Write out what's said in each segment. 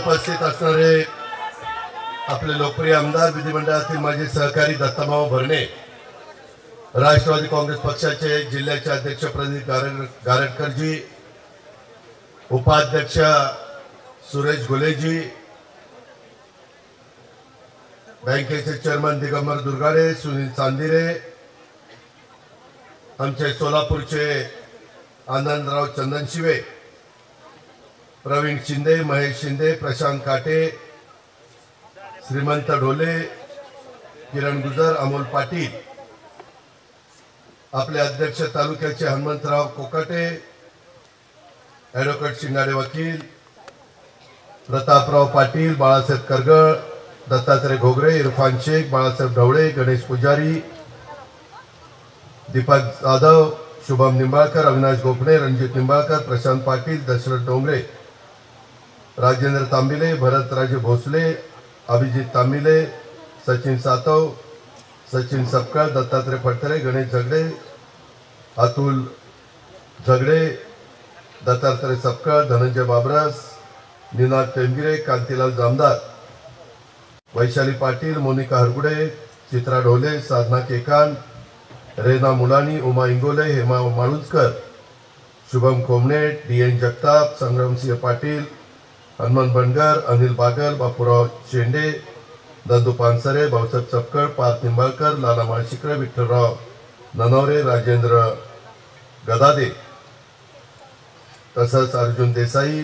उपस्थित असणारे आपले लोकप्रिय आमदार, विधिमंडळातील माझे सहकारी दत्ताभाऊ भरणे, राष्ट्रवादी काँग्रेस पक्षाचे जिल्ह्याचे अध्यक्ष प्रदीप गारटकरजी, उपाध्यक्ष सुरेश गुलेजी, बँकेचे चेअरमन दिगंबर दुर्गाडे, सुनील चांदिरे, आमचे सोलापूरचे आनंदराव चंदनशिवे, प्रवीण शिंदे, महेश शिंदे, प्रशांत काटे, श्रीमंत ढोले, किरण गुजर, अमोल पाटील, आपले अध्यक्ष तालुक्याचे हनुमंतराव कोकाटे, ॲडव्होकेट शिंगाडे वकील, प्रतापराव पाटील, बाळासाहेब करगळ, दत्तात्रय घोगरे, इरफान शेख, बाळासाहेब ढवळे, गणेश पुजारी, दीपक जाधव, शुभम निंबाळकर, अविनाश गोपणे, रणजित निंबाळकर, प्रशांत पाटील, दशरथ डोंगरे, राजेंद्र तांबिले, भरतराजे भोसले, अभिजित तांबिले, सचिन सातव, सचिन सपकाळ, दत्तात्रय फडतरे, गणेश झगडे, अतुल झगडे, दत्तात्रय सपकाळ, धनंजय बाबरस, निनाद टेंगिरे, कांतीलाल जामदार, वैशाली पाटील, मोनिका हरगुडे, चित्रा ढोले, साधना केकान, रेना मुलानी, उमा इंगोले, हेमा माळुंजकर, शुभम कोमणे, डी.एन. जगताप, संग्रामसिंह पाटील, हनुमान बनगर, अनिल बागल, बापूराव शेंडे, दंदू पानसरे, भाऊसाहेब चपकळ, पार्थ निंबाळकर, लाला माळशिकर, विठ्ठलराव ननवरे, राजेंद्र गदादे, तसंच अर्जुन देसाई,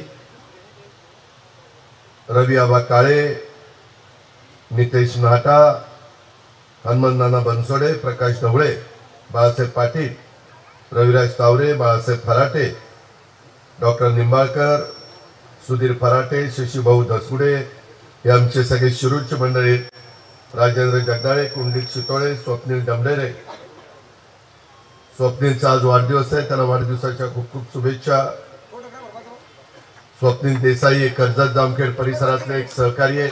रवी आबा काळे, नितेश नाटा, हनुमान नाना बनसोडे, प्रकाश ढवळे, बाळासाहेब पाटील, रविराज तावरे, बाळासाहेब फराटे, डॉक्टर निंबाळकर, सुधीर फराटे, शशीभाऊ धसुडे, हे आमचे सगळे शिरूरचे मंडळी, राजेंद्र जगदाळे, कुंडलिक शितोळे, स्वप्नील डमडेरे. स्वप्नीलचा आज वाढदिवस आहे, त्याला वाढदिवसाच्या खूप खूप शुभेच्छा. स्वप्नील देसाई कर्जत जामखेड परिसरातले एक सहकारी आहे,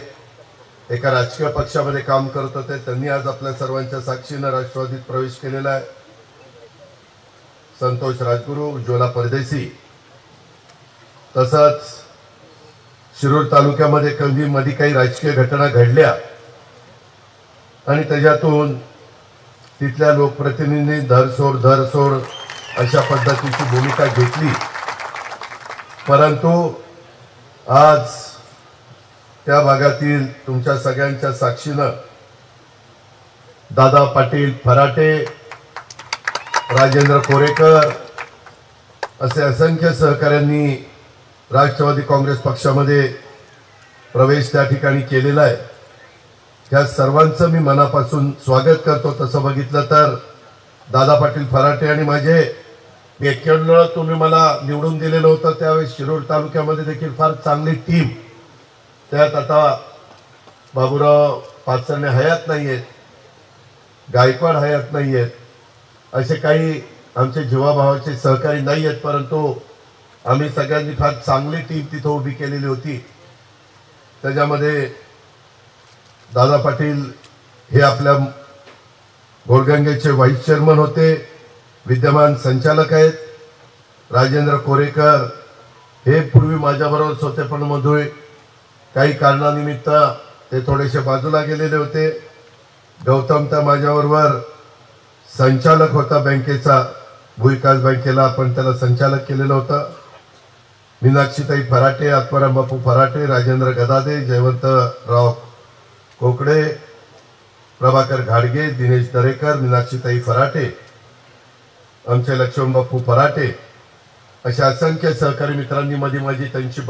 एका राजकीय पक्षामध्ये काम करत होते. त्यांनी आज आपल्या सर्वांच्या साक्षीनं राष्ट्रवादीत प्रवेश केलेला आहे. संतोष राजगुरू, उज्ज्वला परदेशी, तसंच शिरूर तालुक्यामध्ये मध्ये काही राजकीय घटना घडल्या आणि त्याच्यातून तिथल्या लोकप्रतिनिधींनी धरसोड अशा पद्धतीची भूमिका घेतली. परंतु आज त्या भागातील तुमच्या सगळ्यांच्या साक्षीनं दादा पाटील फराटे, राजेंद्र कोरेकर असे असंख्य सहकाऱ्यांनी राष्ट्रवादी काँग्रेस पक्षामध्ये प्रवेश त्या ठिकाणी केलेला आहे. त्या सर्वांचं मी मनापासून स्वागत करतो. तसं बघितलं तर दादा पाटील फराटे आणि माझे 91 तुम्ही मला निवडून दिलेलं होतं, त्यावेळेस शिरूर तालुक्यामध्ये देखील फार चांगली टीम, त्यात आता बाबूराव पाचरणे हयात नाहीयेत, गायकवाड हयात नाहीयेत, असे काही आमचे जीवाभावाचे सहकारी नाही आहेत. परंतु आम्ही सगळ्यांनी फार चांगली टीम तिथं उभी केलेली होती. त्याच्यामध्ये दादा पाटील हे आपल्या घोडगंगेचे व्हाईस चेअरमन होते, विद्यमान संचालक आहेत. राजेंद्र कोरेकर हे पूर्वी माझ्याबरोबरच होते, पण मध्ये काही कारणानिमित्त ते थोडेसे बाजूला गेलेले होते. गौतम तर माझ्याबरोबर संचालक होता बँकेचा, भूविकास बँकेला आपण त्याला संचालक केलेलं होतं. मीनाक्षीताई फराटे, आत्माराम बापू फराटे, राजेंद्र गदादे, जयवंतराव कोकडे, प्रभाकर घाडगे, दिनेश दरेकर, मीनाक्षीताई फराटे, आमचे लक्ष्मण बापू फराटे, अशा असंख्य सहकारी मित्रांनी मध्ये माझी त्यांची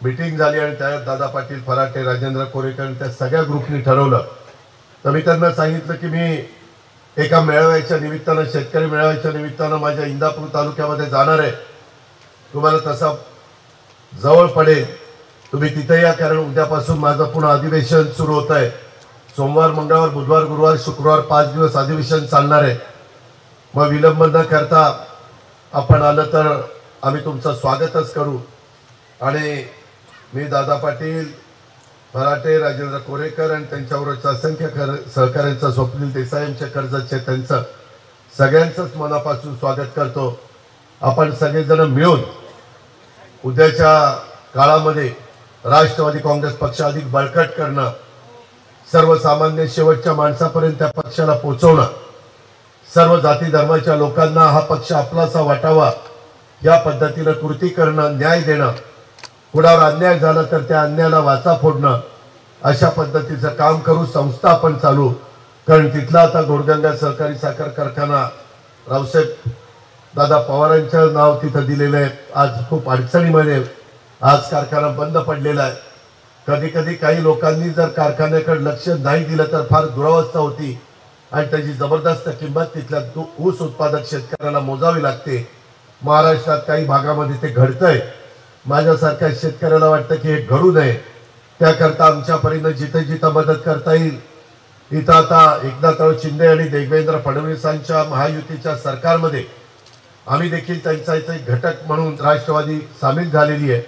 मीटिंग झाली आणि त्यात दादा पाटील फराटे, राजेंद्र कोरेकर त्या सगळ्या ग्रुपनी ठरवलं. तर मी त्यांना सांगितलं की मी एका मेळाव्याच्या निमित्तानं, शेतकरी मेळाव्याच्या निमित्तानं माझ्या इंदापूर तालुक्यामध्ये जाणार आहे. तुम्हाला तसा जवळ पडेल, तुम्ही तिथे या, कारण उद्यापासून माझं पुन्हा अधिवेशन सुरू होत आहे. सोमवार, मंगळवार, बुधवार, गुरुवार, शुक्रवार 5 दिवस अधिवेशन चालणार आहे. मग विलंब न करता आपण आलं तर आम्ही तुमचं स्वागतच करू. आणि मी दादा पाटील फराटे, राजेंद्र कोरेकर आणि त्यांच्याबरोबरचं असंख्य सहकार्यांचं, स्वप्नील देसाई यांच्या कर्जतचे, त्यांचं सगळ्यांचंच मनापासून स्वागत करतो. आपण सगळेजण मिळून उद्याच्या काळामध्ये राष्ट्रवादी काँग्रेस पक्ष अधिक बळकट करणं, सर्वसामान्य शेवटच्या माणसापर्यंत त्या पक्षाला पोहोचवणं, सर्व जाती धर्माच्या लोकांना हा पक्ष आपलासा वाटावा या पद्धतीने कृती करणं, न्याय देणं, कुणावर अन्याय झाला तर त्या अन्यायाला वाचा फोडणं, अशा पद्धतीचं काम करू. संस्था आपण चालू, कारण तिथला आता गोरगंगा सहकारी साखर कारखाना रावसाहेब दादा पवारांचं नाव तिथं दिलेलं आहे. आज खूप अडचणीमध्ये आज कारखाना बंद पडलेला आहे. कधी कधी काही लोकांनी जर कारखान्याकडे लक्ष नाही दिलं तर फार दुरावस्था होती आणि त्याची जबरदस्त किंमत तिथल्या ऊस उत्पादक शेतकऱ्याला मोजावी लागते. महाराष्ट्रात काही भागामध्ये ते घडतंय. माझ्यासारख्या शेतकऱ्याला वाटतं की हे घडू नये, त्याकरता आमच्या परीनं जिथे जिथं मदत करता येईल. इथं आता एकनाथराव शिंदे आणि देवेंद्र फडणवीसांच्या महायुतीच्या सरकारमध्ये आम्ही देखील त्यांचा एक घटक म्हणून राष्ट्रवादी सामील झालेली आहे.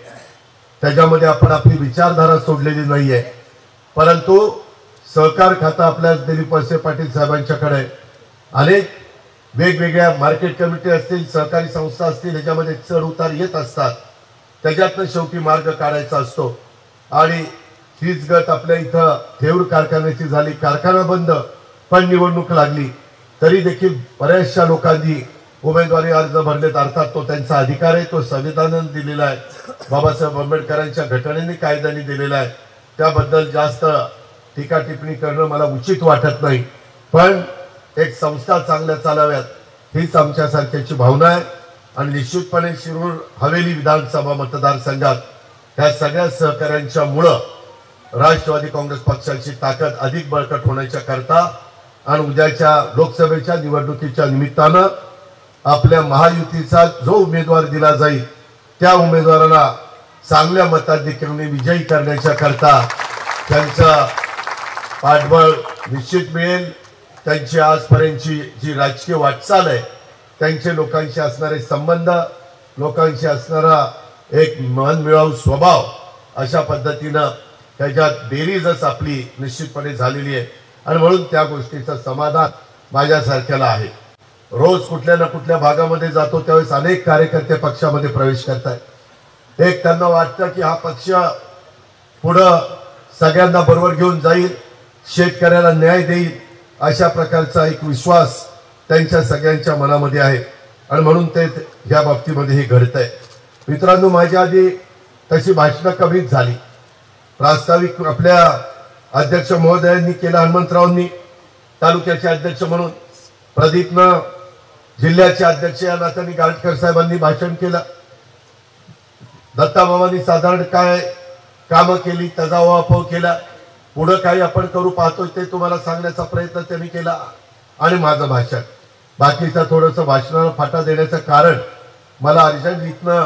त्याच्यामध्ये आपण आपली विचारधारा सोडलेली नाही आहे, परंतु सहकार खातं आपल्या दिलीप वळसे पाटील साहेबांच्याकडे अनेक वेगवेगळ्या मार्केट कमिटी असतील, सहकारी संस्था असतील, याच्यामध्ये चढ उतार येत असतात. त्याच्यातनं शेवटी मार्ग काढायचा असतो. आणि हीच गत आपल्या इथं थेऊर कारखान्याची झाली. कारखाना बंद, पण निवडणूक लागली तरी देखील बऱ्याचशा लोकांनी उमेदवारी अर्ज भरलेत. अर्थात तो त्यांचा अधिकार आहे, तो संविधानाने दिलेला आहे, बाबासाहेब आंबेडकरांच्या घटनेने कायद्याने दिलेला आहे. त्याबद्दल जास्त टीका टिप्पणी करणं मला उचित वाटत नाही. पण एक संस्था चांगल्या चालाव्यात हीच आमच्यासारख्याची भावना आहे. आणि निश्चितपणे शिरूर हवेली विधानसभा मतदारसंघात ह्या सगळ्या सहकाऱ्यांच्या मुळे राष्ट्रवादी काँग्रेस पक्षाची ताकद अधिक बळकट होण्याच्या करता आणि उद्याच्या लोकसभेच्या निवडणुकीच्या निमित्तानं आपल्या महायुतीचा जो उमेदवार दिला जाईल त्या उमेदवाराला चांगल्या मताधिक्याने विजयी करण्याच्या करता त्यांचा पाठबळ निश्चित मिळेल. त्यांची आजपर्यंतची जी राजकीय वाटचाल आहे, त्यांचे लोकांशी असणारे संबंध, लोकांशी असणारा एक मनमिळावू स्वभाव, अशा पद्धतीनं त्याच्यात बेरीजच आपली निश्चितपणे झालेली आहे. आणि म्हणून त्या गोष्टीचं समाधान माझ्यासारख्याला आहे. रोज कुठल्या ना कुठल्या भागामध्ये जातो त्यावेळेस अनेक कार्यकर्ते पक्षामध्ये प्रवेश करतात. एक त्यांना वाटतं की हा पक्ष पुढं सगळ्यांना बरोबर घेऊन जाईल, शेतकऱ्याला न्याय देईल, अशा प्रकारचा एक विश्वास त्यांच्या सगळ्यांच्या मनामध्ये आहे. आणि म्हणून ते या बाबतीमध्ये हे घडतंय. मित्रांनो, माझ्या आधी तशी भाषणं कमीच झाली. प्रास्ताविक आपल्या अध्यक्ष महोदयांनी केलं, हनुमंतरावांनी तालुक्याचे अध्यक्ष म्हणून, प्रदीपनं जिल्ह्याचे अध्यक्ष या नात्याने गारटकर साहेबांनी भाषण केलं. दत्ताबाबांनी साधारण काय कामं केली त्याचा उहापोह केला. पुढं काही आपण करू पाहतोय ते तुम्हाला सांगण्याचा प्रयत्न त्यांनी केला. आणि माझं भाषण बाकीचं थोडंसं भाषणाला फाटा देण्याचं कारण, मला अर्जंट इथनं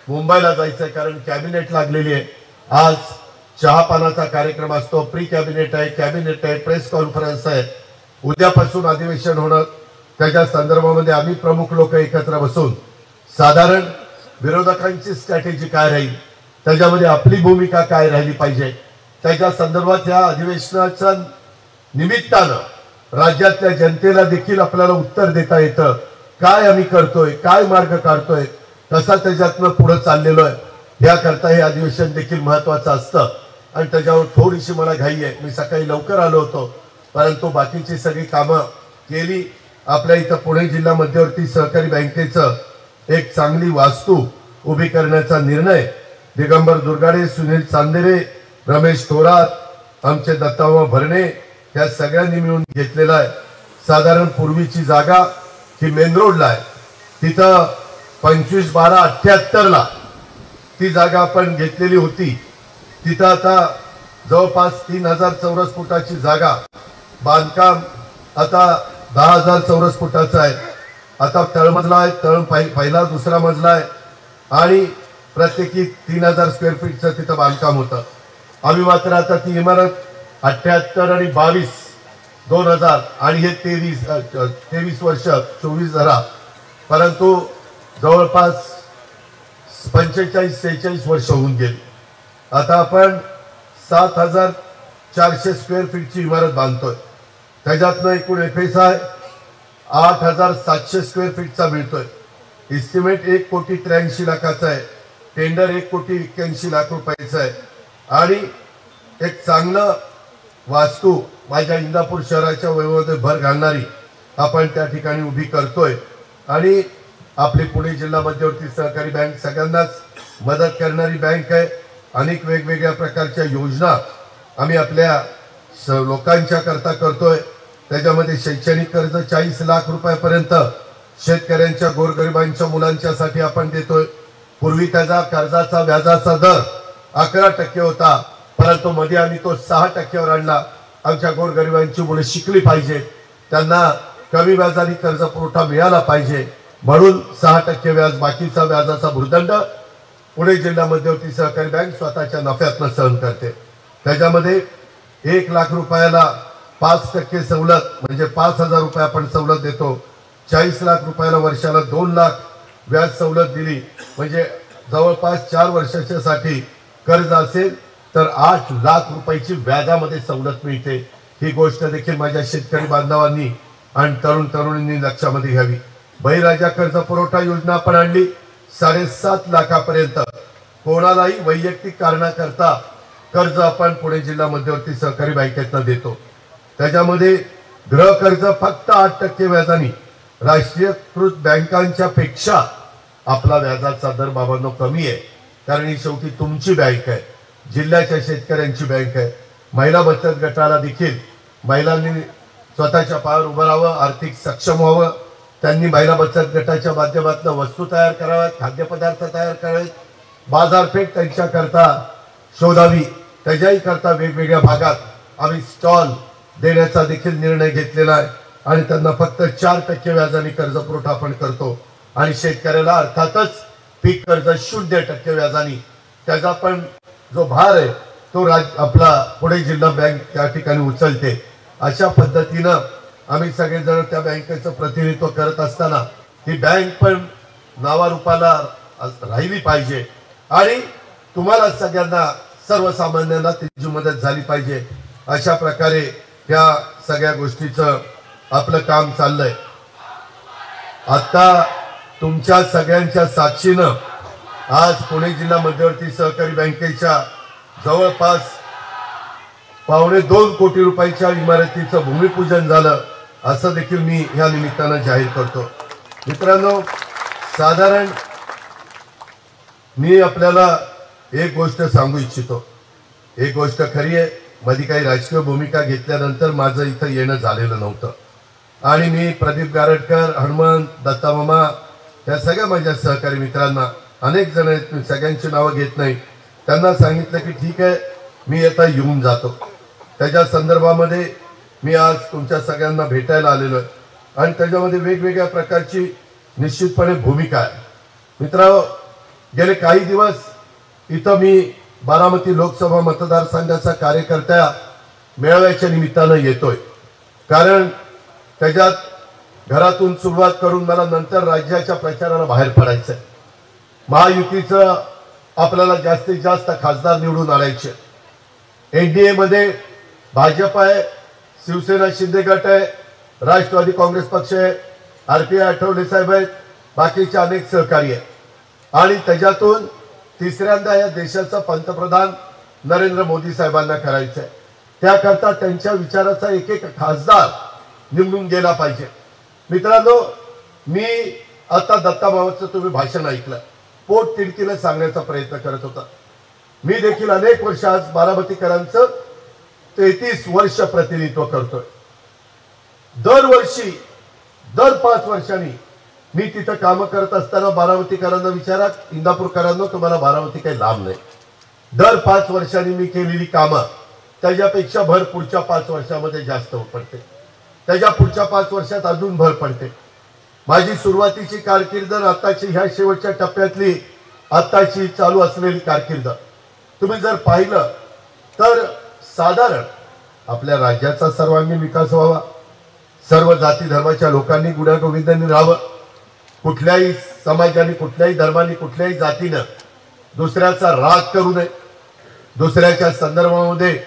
मुंबईला जायचं आहे, कारण कॅबिनेट लागलेली आहे. आज चहापानाचा कार्यक्रम असतो, प्री कॅबिनेट आहे, कॅबिनेट आहे, प्रेस कॉन्फरन्स आहे, उद्यापासून अधिवेशन होणं. त्याच्या संदर्भामध्ये आम्ही प्रमुख लोक एकत्र बसून साधारण विरोधकांची स्ट्रॅटेजी काय राहील, त्याच्यामध्ये आपली भूमिका काय राहिली पाहिजे, त्याच्या संदर्भात या अधिवेशनाच्या निमित्तानं राज्यातल्या जनतेला देखील आपल्याला उत्तर देता येतं. काय आम्ही करतोय, काय मार्ग काढतोय, कसा त्याच्यातनं पुढे चाललेलो आहे, याकरता हे अधिवेशन देखील महत्वाचं असतं. आणि त्याच्यावर थोडीशी मला घाई आहे. मी सकाळी लवकर आलो होतो, परंतु बाकीची सगळी कामं केली. आपल्या इथं पुणे जिल्हा मध्यवर्ती सहकारी बँकेचं एक चांगली वास्तू उभी करण्याचा निर्णय दिगंबर दुर्गाडे, सुनील चांदेरे, रमेश थोरात, आमचे दत्ताबाबा भरणे या सगळ्यांनी मिळून घेतलेला आहे. साधारण पूर्वीची जागा ही मेन रोडला आहे, तिथं 25/12/78 ती जागा आपण घेतलेली होती. तिथं आता जवळपास 3000 चौरस फुटाची जागा, बांधकाम आता 10,000 चौरस फुटाचं आहे. आता तळमजला आहे, पहिला दुसरा मजला आहे आणि प्रत्येकी 3000 स्क्वेअर फीटचं तिथं बांधकाम होतं. आम्ही मात्र आता ती इमारत 78 आणि 22 2000 आणि हे 23 वर्ष 24 झाला, परंतु जवळपास 45-46 वर्ष होऊन गेली. आता आपण 7400 स्क्वेअर फीटची इमारत बांधतोय. त्याच्यातनं एकूण FSI 8700 स्क्वेअर फीटचा मिळतोय. इस्टिमेट 1,83,00,000 आहे. टेंडर 1,81,00,000 रुपयाचं आहे आणि एक चांगलं वास्तू माझ्या इंदापूर शहराच्या वैभवामध्ये भर घालणारी आपण त्या ठिकाणी उभी करतोय आणि आपली पुणे जिल्हा मध्यवर्ती सहकारी बँक सगळ्यांनाच मदत करणारी बँक आहे। अनेक वेगवेगळ्या प्रकारच्या योजना आम्ही आपल्या लोकांच्या करता करतोय। त्याच्यामध्ये शैक्षणिक कर्ज 40 लाख रुपयापर्यंत शेतकऱ्यांच्या गोरगरिबांच्या मुलांच्यासाठी आपण देतोय। पूर्वी त्याचा कर्जाचा व्याजाचा दर 11% होता, परंतु मध्ये आम्ही तो 6%वर आणला। आमच्या गोरगरिबांची मुले शिकली पाहिजे, त्यांना कमी व्याजाने कर्ज पुरवठा मिळाला पाहिजे, म्हणून 6% व्याज बाकीचा व्याजाचा भुर्दंड पुणे जिल्हा मध्यवर्ती सहकारी बँक स्वतःच्या नफ्यातनं सहन करते। त्याच्यामध्ये 1 लाख रुपयाला 5% सवलत म्हणजे 5,000 रुपये आपण सवलत देतो। 40 लाख रुपयाला वर्षाला 2 लाख व्याज सवलत दिली म्हणजे जवळपास 4 वर्षाच्यासाठी कर्ज असेल तर 8 लाख रुपयाची व्याजामध्ये सवलत मिळते। ही गोष्ट देखील माझ्या शेतकरी बांधवांनी आणि तरुणांनी लक्षामध्ये घ्यावी। बळीराजा कर्ज पुरवठा योजना आपण आणली 7.5 लाखापर्यंत कोणालाही वैयक्तिक कारणाकरता कर्ज आपण पुणे जिल्हा मध्यवर्ती सहकारी बँकेतनं देतो। त्याच्यामध्ये गृह कर्ज फक्त 8% व्याजाने राष्ट्रीयकृत बँकांच्या पेक्षा आपला व्याजाचा दर बाबांनो कमी आहे, कारण ही शेवटी तुमची बँक आहे, जिल्ह्याच्या शेतकऱ्यांची बँक आहे। महिला बचत गटाला देखील महिलांनी स्वतःच्या पायावर उभं राहावं, आर्थिक सक्षम व्हावं, त्यांनी महिला बचत गटाच्या माध्यमातून वस्तू तयार कराव्यात, खाद्यपदार्थ तयार करावेत, बाजारपेठ त्यांच्याकरता शोधावी। त्याच्याही करता वेगवेगळ्या भागात आम्ही स्टॉल देण्याचा देखील निर्णय घेतलेला आहे आणि त्यांना फक्त 4% व्याजाने कर्ज पुरवठा आपण करतो आणि शेतकऱ्याला अर्थातच पीक कर्ज 0% व्याजाने त्याचा पण जो भार आहे तो आपला पुणे जिल्हा बँक त्या ठिकाणी उचलते। अशा पद्धतीनं आम्ही सगळेजण त्या बँकेचं प्रतिनिधित्व करत असताना ही बँक पण नावारूपाला राहिली पाहिजे आणि तुम्हाला सगळ्यांना सर्वसामान्यांना त्याची मदत झाली पाहिजे। अशा प्रकारे या सगळ्या गोष्टीचं आपलं काम चाललंय। आता तुमच्या सगळ्यांच्या साक्षीनं आज पुणे जिल्हा मध्यवर्ती सहकारी बँकेच्या जवळपास 2.25 कोटी रुपयाच्या इमारतीचं भूमिपूजन झालं असं देखील मी या निमित्तानं जाहीर करतो। मित्रांनो, साधारण मी आपल्याला एक गोष्ट सांगू इच्छितो। एक गोष्ट खरी आहे, मध्ये काही राजकीय भूमिका घेतल्यानंतर माझं इथं येणं झालेलं नव्हतं आणि मी प्रदीप गारटकर, हनुमंत, दत्तामामा या सगळ्या माझ्या सहकारी मित्रांना, अनेक जण आहेत, मी सगळ्यांची नावं घेत नाही, त्यांना सांगितलं की ठीक आहे मी आता येऊन जातो। त्याच्या संदर्भामध्ये मी आज तुमच्या सगळ्यांना भेटायला आलेलो आहे आणि त्याच्यामध्ये वेगवेगळ्या प्रकारची निश्चितपणे भूमिका आहे। मित्रांनो, गेले काही दिवस इथं मी बारामती लोकसभा मतदारसंघाचा कार्यकर्त्या मेळाव्याच्या निमित्तानं येतोय, कारण त्याच्यात घरातून सुरुवात करून मला नंतर राज्याच्या प्रचाराला बाहेर पडायचंय। महायुतीचं आपल्याला जास्तीत जास्त खासदार निवडून आणायचे। एनडीए मध्ये भाजप आहे, शिवसेना शिंदे गट आहे, राष्ट्रवादी काँग्रेस पक्ष आहे, आरपीआय आठवले साहेब आहेत, बाकीचे अनेक सहकारी आहेत आणि त्याच्यातून तिसऱ्यांदा या देशाचा पंतप्रधान नरेंद्र मोदी साहेबांना करायचं आहे। त्याकरता त्यांच्या विचाराचा एक एक खासदार निवडून गेला पाहिजे। मित्रांनो, मी आता दत्ताभावाचं तुम्ही भाषण ऐकलं, पोट तिडकीनं सांगण्याचा प्रयत्न करत होता। मी देखील अनेक वर्ष आज बारामतीकरांचं 33 वर्ष प्रतिनिधित्व करतोय। दरवर्षी दर 5 वर्षांनी मी तिथं काम करत असताना बारामतीकरांना विचारा, इंदापूरकरांना तुम्हाला बारामती काही लांब नाही। दर 5 वर्षांनी मी केलेली कामं त्याच्यापेक्षा भर पुढच्या 5 वर्षामध्ये जास्त पडते, त्याच्या पुढच्या 5 वर्षात अजून भर पडते। माझी सुरुवातीची कारकीर्द आताची ह्या शेवटच्या टप्प्यातली आताची चालू असलेली कारकीर्द तुम्ही जर पाहिलं तर साधारण आपल्या राज्याचा सर्वांगीण विकास व्हावा, सर्व जाती धर्माच्या लोकांनी गुण्यागोविंदांनी राहावं, कुठल्याही समाजाने, कुठल्याही धर्माने, कुठल्याही जातीनं दुसऱ्याचा राग करू नये, दुसऱ्याच्या संदर्भामध्ये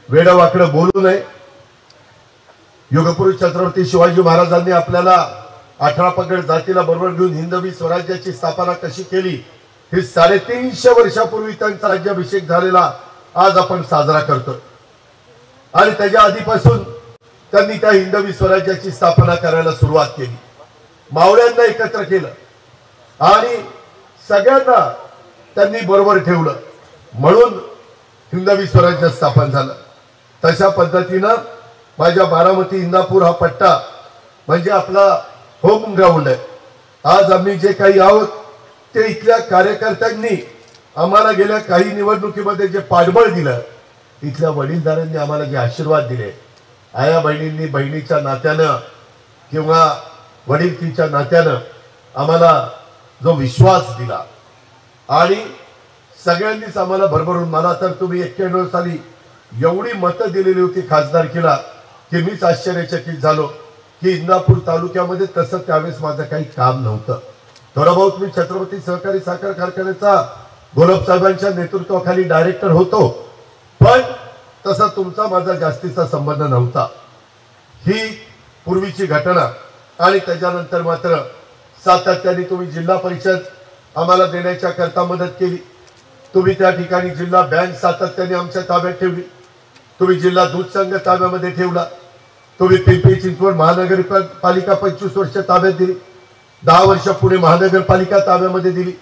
वेडवाकडं बोलू नये। युगपुरुष छत्रपती शिवाजी महाराजांनी आपल्याला 18 पगड जातीला बरोबर घेऊन हिंदवी स्वराज्याची स्थापना कशी केली हे 350 वर्षापूर्वी त्यांचा राज्याभिषेक झालेला आज आपण साजरा करतो। आणि त्याच्या आधीपासून त्यांनी त्या हिंदवी स्वराज्याची स्थापना करायला सुरुवात केली, मावळ्यांना एकत्र केलं आणि सगळ्यांना त्यांनी बरोबर ठेवलं, म्हणून हिंदवी स्वराज्य स्थापन झालं। तशा पद्धतीनं माझ्या बारामती इंदापूर हा पट्टा म्हणजे आपला होम ग्राउंड आहे। आज आम्ही जे काही आहोत ते इथल्या कार्यकर्त्यांनी आम्हाला गेल्या काही निवडणुकीमध्ये जे पाठबळ दिलं, इथल्या वडीलधाऱ्यांनी आम्हाला जे आशीर्वाद दिले, आया बहिणींनी बहिणीच्या नात्यानं किंवा वडीलकीच्या नात्यानं आम्हाला जो विश्वास दिला आणि सगळ्यांनीच आम्हाला भरभरून, मला तर तुम्ही 91 साली एवढी मतं दिलेली होती खासदारकीला की मीच आश्चर्यचकित झालो की इंदापूर तालुक्यामध्ये तसं त्यावेळेस माझं काही काम नव्हतं। थोडा बहुत मी छत्रपती सहकारी साखर कारखान्याचा गोलब साहेबांच्या नेतृत्वाखाली डायरेक्टर होतो, पण तसा तुमचा माझा जास्तीचा संबंध नव्हता। ही पूर्वीची घटना आणि त्याच्यानंतर मात्र सातत्याने तुम्ही जिल्हा परिषद आम्हाला देण्याच्या करता मदत केली, तुम्ही त्या ठिकाणी जिल्हा बँक सातत्याने आमच्या ताब्यात ठेवली, तुम्ही जिल्हा दूध संघ ताब्यामध्ये ठेवला, तुम्ही पिंपरी चिंचवड महानगरपालिका 25 वर्ष ताब्यात दिली, 10 वर्ष पुणे महानगरपालिका ताब्यामध्ये दिली,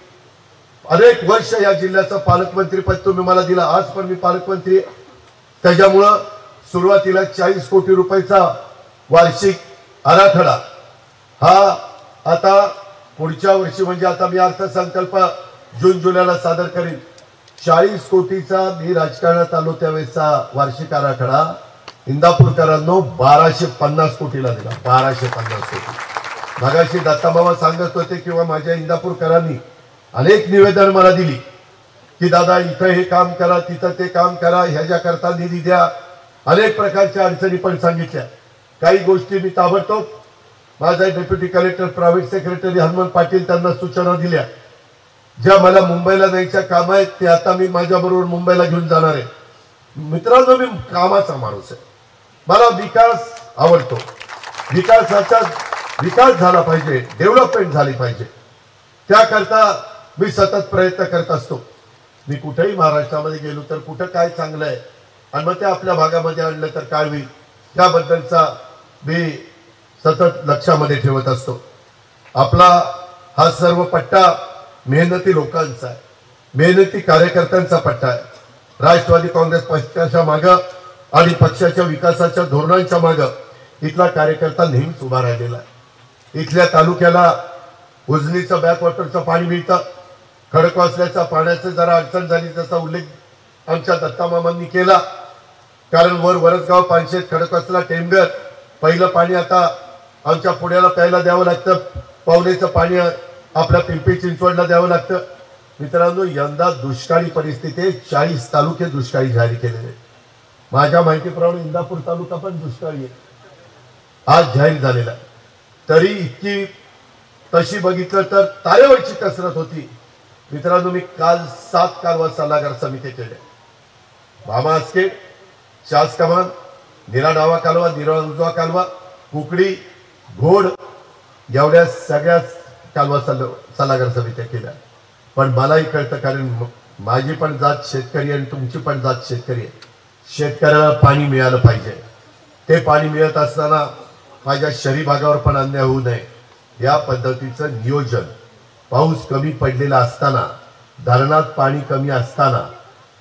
अनेक वर्ष या जिल्ह्याचं पालकमंत्री पद तुम्ही मला दिला, आज पण मी पालकमंत्री आहे। त्याच्यामुळं सुरुवातीला 40 कोटी रुपयाचा वार्षिक आराखडा हा आता पुढच्या वर्षी म्हणजे आता मी अर्थसंकल्प जून जुलैला सादर करीन, 40 कोटीचा मी राजकारणात आलो त्यावेळेचा वार्षिक आराखडा इंदापूरकरांनो 1250 कोटीला दिला, 1250 कोटी। मगाशी दत्तामामा सांगत होते किंवा माझ्या इंदापूरकरांनी अनेक निवेदन मला दिली की दादा इथं हे काम करा, तिथं ते काम करा, ह्याच्या करता निधी द्या, अनेक प्रकारच्या अडचणी पण सांगितल्या। काही गोष्टी मी ताबडतोब माझा deputy collector private secretary Hanuman Patil त्यांना सूचना दिल्या, ज्या मला मुंबईला न्यायच्या काम आहेत ते आता मी माझ्याबरोबर मुंबईला घेऊन जाणार आहे। मित्रांनो, मी कामाचा माणूस आहे, मला विकास आवडतो, विकास झाला पाहिजे, डेव्हलपमेंट झाली पाहिजे, त्याकरता मी सतत प्रयत्न करत असतो। मी कुठेही महाराष्ट्रामध्ये गेलो तर कुठं काय चांगलं आहे आणि मग ते आपल्या भागामध्ये आणलं तर काय होईल त्याबद्दलचा मी सतत लक्षामध्ये ठेवत असतो। आपला हा सर्व पट्टा मेहनती लोकांचा आहे, मेहनती कार्यकर्त्यांचा पट्टा आहे। राष्ट्रवादी काँग्रेस पक्षाच्या मागं आणि पक्षाच्या विकासाच्या धोरणांच्या मागं इथला कार्यकर्ता नेहमीच उभा राहिलेला आहे। इथल्या तालुक्याला उजनीचं बॅकवॉटरचं पाणी मिळतं, खडकवासल्याच्या पाण्याचं जरा अडचण झाली त्याचा उल्लेख आमच्या दत्तामामांनी केला, कारण वरसगाव पानशेत खडकवासला टेमघर पहिलं पाणी आता आमच्या पुण्याला प्यायला द्यावं लागतं, पावलेचं पाणी आपल्या पिंपरी चिंचवडला द्यावं लागतं। मित्रांनो, यंदा दुष्काळी परिस्थिती आहे, 40 तालुके दुष्काळी जाहीर केलेले। माझ्या माहितीप्रमाणे इंदापूर तालुका पण दुष्काळी आहे, आज जाहीर झालेला। तरी इतकी तशी बघितलं तर तारेवरची कसरत होती। मित्रांनो, मी काल 7 कालवा सल्लागार समिती केल्या, भामा आसके, शास कमान, निरा डावा कालवा, निरा उजवा कालवा, कुकडी, घोड, एवढ्या सगळ्या कालवा सल्लागार समित्या केल्या। पण मलाही कळतं, कारण माझी पण जात शेतकरी आणि तुमची पण जात शेतकरी आहे, शेतकऱ्याला पाणी मिळालं पाहिजे। ते पाणी मिळत असताना माझ्या शहरी भागावर पण अन्याय होऊ नये या पद्धतीचं नियोजन, पाऊस कमी पडलेला असताना, धरणात पाणी कमी असताना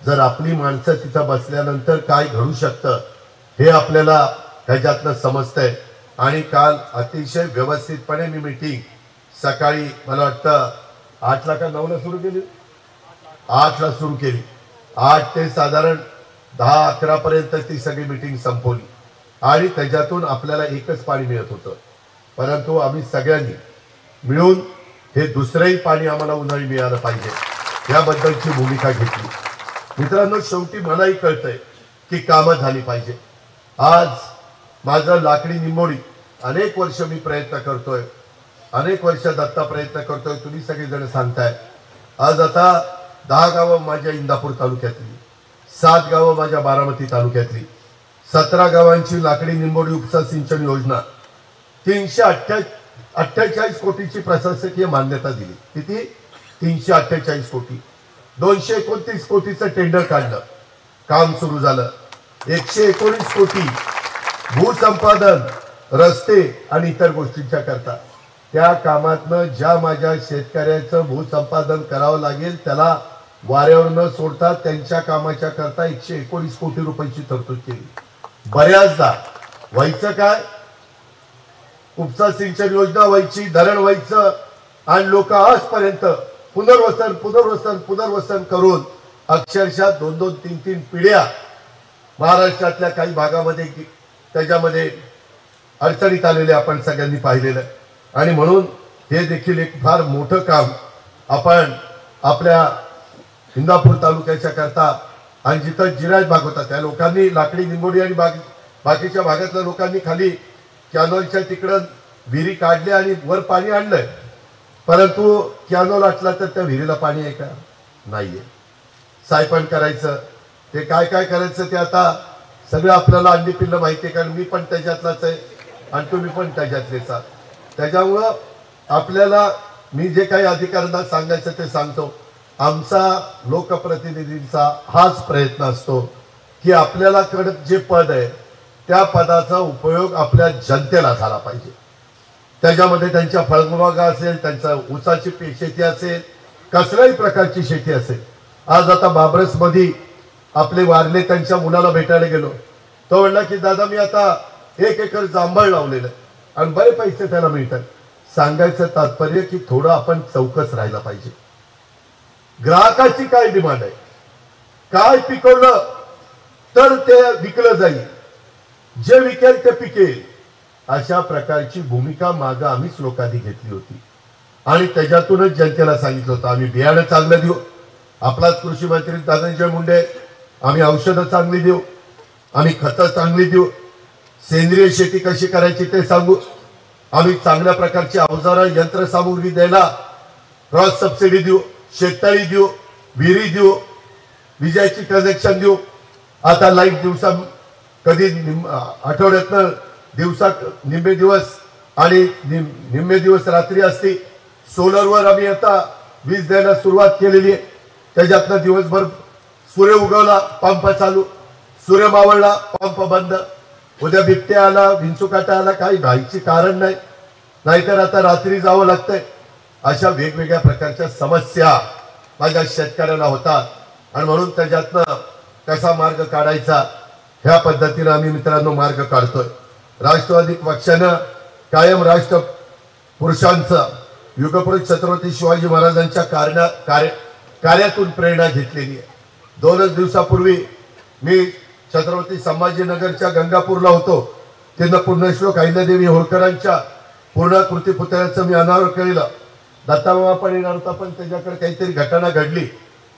जर आपली माणसं तिथं बसल्यानंतर काय घडू शकतं हे आपल्याला ह्याच्यातनं समजतंय। आणि काल अतिशय व्यवस्थितपणे मी मीटिंग सकाळी मला वाटतं 8ला का 9ला सुरू केली, 8ला सुरू केली, 8 ते साधारण 10-11 पर्यंत ती सगळी मीटिंग संपवली आणि त्याच्यातून आपल्याला एकच पाणी मिळत होतं, परंतु आम्ही सगळ्यांनी मिळून हे दुसरंही पाणी आम्हाला उन्हाळी मिळालं पाहिजे याबद्दलची भूमिका घेतली। मित्रांनो, शेवटी मलाही कळतंय की कामं झाली पाहिजे। आज माझं लाकडी निंबोडी अनेक वर्ष मी प्रयत्न करतोय, अनेक वर्ष दत्ता प्रयत्न करतोय, तुम्ही सगळेजण सांगताय। आज आता 10 गावं माझ्या इंदापूर तालुक्यातली, 7 गावं माझ्या बारामती तालुक्यातली, 17 गावांची लाकडी निंबोडी उपसा सिंचन योजना 348 कोटीची प्रशासकीय मान्यता दिली। किती? 348 कोटी, 229 कोटीचं टेंडर काढलं, काम सुरू झालं. 119 कोटी भूसंपादन, रस्ते आणि इतर गोष्टींच्या करता. त्या कामातनं ज्या माझ्या शेतकऱ्याचं भूसंपादन करावं लागेल त्याला वाऱ्यावर न सोडता त्यांच्या कामाच्या करता 119 कोटी रुपयांची तरतूद केली. बऱ्याचदा व्हायचं काय, उपसा सिंचन योजना व्हायची, धरण व्हायचं आणि लोक आजपर्यंत पुनर्वसन पुनर्वसन पुनर्वसन करून अक्षरशः 2-2, 3-3 पिढ्या महाराष्ट्रातल्या काही भागामध्ये त्याच्यामध्ये अडचणीत आलेले आपण सगळ्यांनी पाहिलेलं. आणि म्हणून हे देखील एक फार मोठं काम आपण आपल्या इंदापूर तालुक्याच्या करता आणि जिथं जिराज भाग होता त्या लोकांनी, लाकडी निंबोडी आणि बाकीच्या भागातल्या लोकांनी खाली कॅनॉलच्या तिकडं विहिरी काढल्या आणि वर पाणी आणलंय. परंतु कॅनॉल आटला तर त्या विहिरीला पाणी आहे का? नाहीये. सायपण करायचं, ते काय काय करायचं ते आता सगळं आपल्याला अंडी पिल्लं माहिती आहे, कारण मी पण त्याच्यातलाच आहे आणि तुम्ही पण त्याच्यातलेच आहात. त्याच्यामुळं आपल्याला मी जे काही अधिकाऱ्यांना सांगायचं ते सांगतो. आमचा लोकप्रतिनिधींचा हाच प्रयत्न असतो की आपल्याला कडक जे पद आहे त्या पदाचा उपयोग आपल्या जनतेला झाला पाहिजे. त्याच्यामध्ये त्यांच्या फळबागा असेल, त्यांचा ऊसाची शेती असेल, कसल्याही प्रकारची शेती असेल. आज आता बाबरस मध्ये आपले वारले त्यांच्या मुलाला भेटायला गेलो. तो म्हणला की दादा मी आता 1 एकर जांभळ लावलेलं आणि बरे पैसे त्याला मिळतात. सांगायचं तात्पर्य की थोडं आपण चौकस राहायला पाहिजे. ग्राहकाची काय डिमांड आहे, काय पिकवलं तर ते विकलं जाईल, जे विकेल ते पिकेल, अशा प्रकारची भूमिका मागे आम्हीच लोकांनी घेतली होती. आणि त्याच्यातूनच जनतेला सांगितलं होतं आम्ही बियाणं चांगलं देऊ, आपलाच कृषी मंत्री धनंजय मुंडे, आम्ही औषधं चांगली देऊ, आम्ही खतं चांगली देऊ, सेंद्रिय शेती कशी करायची ते सांगू, आम्ही चांगल्या प्रकारची अवजारं यंत्रसामुग्री द्यायला क्रॉस सबसिडी देऊ, शेततळी देऊ, विहिरी देऊ, विजेची कनेक्शन देऊ. आता लाईट दिवसा कधी आठवड्यातनं दिवसात निम्मे दिवस आणि निम्मे दिवस रात्री असते. सोलरवर आम्ही आता वीज द्यायला सुरुवात केलेली आहे. त्याच्यातनं दिवसभर सूर्य उगवला पंप चालू, सूर्य मावळला पंप बंद, उद्या बिबट्या आला, विंचुकाटा आला, काही घाईची कारण नाही, नाहीतर आता रात्री जावं लागतंय. अशा वेगवेगळ्या प्रकारच्या समस्या माझ्या शेतकऱ्याला होतात आणि म्हणून त्याच्यातनं कसा मार्ग काढायचा ह्या पद्धतीने आम्ही मित्रांनो मार्ग काढतोय. राष्ट्रवादी पक्षानं कायम राष्ट्र पुरुषांचं युगपुरुष छत्रपती शिवाजी महाराजांच्या कार्यातून प्रेरणा घेतलेली आहे. 2च दिवसापूर्वी मी छत्रपती संभाजीनगरच्या गंगापूरला होतो. तिथं पुण्यश्लोक अहिल्यादेवी होळकरांच्या पूर्णाकृती पुतळ्याचं मी अनावरण केलं. दत्ताबाबा पण येणार होता, पण त्याच्याकडे काहीतरी घटना घडली,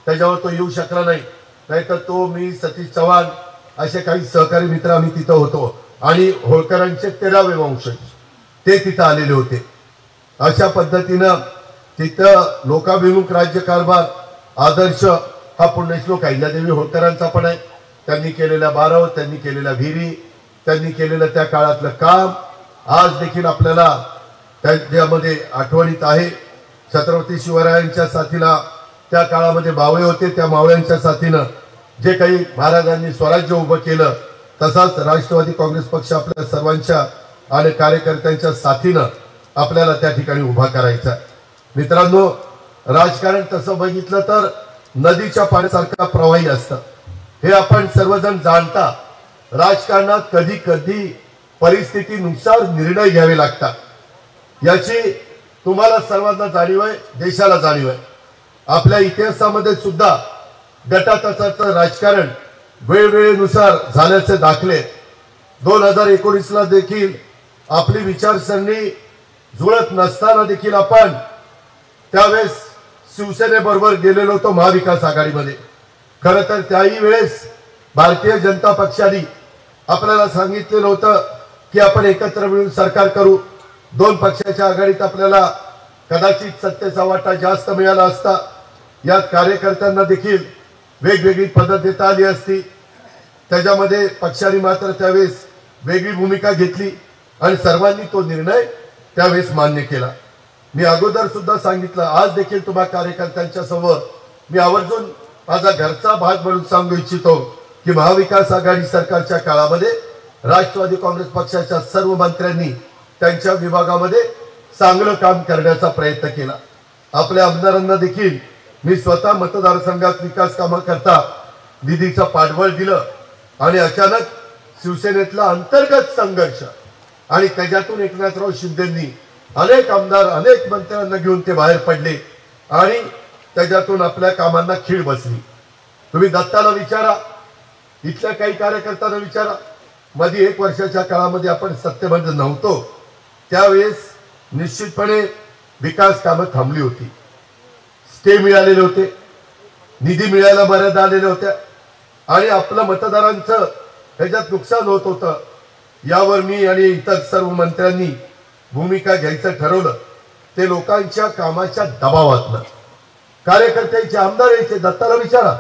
त्याच्यावर तो येऊ शकला नाही. नाहीतर तो, मी, सतीश चव्हाण असे काही सहकारी मित्र आम्ही तिथं होतो आणि होळकरांचे 13वे वंशज ते तिथं आलेले होते. अशा पद्धतीनं तिथं लोकाभिमुख राज्यकारभार आदर्श हा पुण्यश्लोक अहिल्यादेवी होळकरांचा पण आहे. त्यांनी केलेल्या बारव, त्यांनी केलेल्या विहिरी, त्यांनी केलेलं त्या काळातलं काम आज देखील आपल्याला त्यामध्ये आठवणीत आहे. छत्रपती शिवरायांच्या साथीला त्या काळामध्ये मावळे होते, त्या मावळ्यांच्या साथीनं जे काही महाराजांनी स्वराज्य उभं केलं तसाच राष्ट्रवादी काँग्रेस पक्ष आपल्या सर्वांच्या आणि कार्यकर्त्यांच्या साथीनं आपल्याला त्या ठिकाणी उभा करायचा. मित्रांनो, राजकारण तसं बघितलं तर नदीच्या पाण्यासारखा प्रवाही असतं, हे आपण सर्वजण जाणता. राजकारणात कधी कधी परिस्थितीनुसार निर्णय घ्यावे लागतात, याची तुम्हाला सर्वांना जाणीव आहे, देशाला जाणीव आहे. आपल्या इतिहासामध्ये सुद्धा गटातटाचं राजकारण वेळवेळेनुसार झाल्याचे दाखले 2019ला देखील आपली विचारसरणी जुळत नसताना देखील आपण त्यावेळेस शिवसेनेबरोबर गेलेलो होतो महाविकास आघाडीमध्ये. खरं तर त्याही वेळेस भारतीय जनता पक्षाने आपल्याला सांगितलेलं होतं की आपण एकत्र मिळून सरकार करू. 2 पक्षाच्या आघाडीत आपल्याला कदाचित सत्तेचा वाटा जास्त मिळाला असता, यात कार्यकर्त्यांना देखील वेगवेगळी पदं देता आली असती. त्याच्यामध्ये पक्षाने मात्र त्यावेळेस वेगळी भूमिका घेतली आणि सर्वांनी तो निर्णय त्यावेळेस मान्य केला. मी अगोदर सुद्धा सांगितलं, आज देखील तुम्हा कार्यकर्त्यांच्या समोर मी आवर्जून माझा घरचा भाग म्हणून सांगू इच्छितो की महाविकास आघाडी सरकारच्या काळामध्ये राष्ट्रवादी काँग्रेस पक्षाच्या सर्व मंत्र्यांनी त्यांच्या विभागामध्ये चांगलं काम करण्याचा प्रयत्न केला। आपल्या आमदारांना देखील मी स्वतः मतदारसंघात विकास कामाकरता निधीचं पाठबळ दिलं आणि अचानक शिवसेनेतला अंतर्गत संघर्ष आणि त्याच्यातून एकनाथराव शिंदेंनी अनेक आमदार अनेक मंत्र्यांना घेऊन ते बाहेर पडले आणि त्याच्यातून आपल्या कामांना खीळ बसली। तुम्ही दत्ताला विचारा, इथल्या काही कार्यकर्त्यांना विचारा, मध्ये 1 वर्षाच्या काळामध्ये आपण सत्तेमध्ये नव्हतो त्यावेळेस निश्चितपणे विकास कामं थांबली होती, स्टे मिळालेले होते, निधी मिळायला मर्यादा आलेल्या होत्या आणि आपलं मतदारांचं त्याच्यात नुकसान होत होतं। यावर मी आणि इतर सर्व मंत्र्यांनी भूमिका घ्यायचं ठरवलं। ते लोकांच्या कामाच्या दबावातनं कार्यकर्त्यांचे आमदार यायचे, दत्ताला विचारा,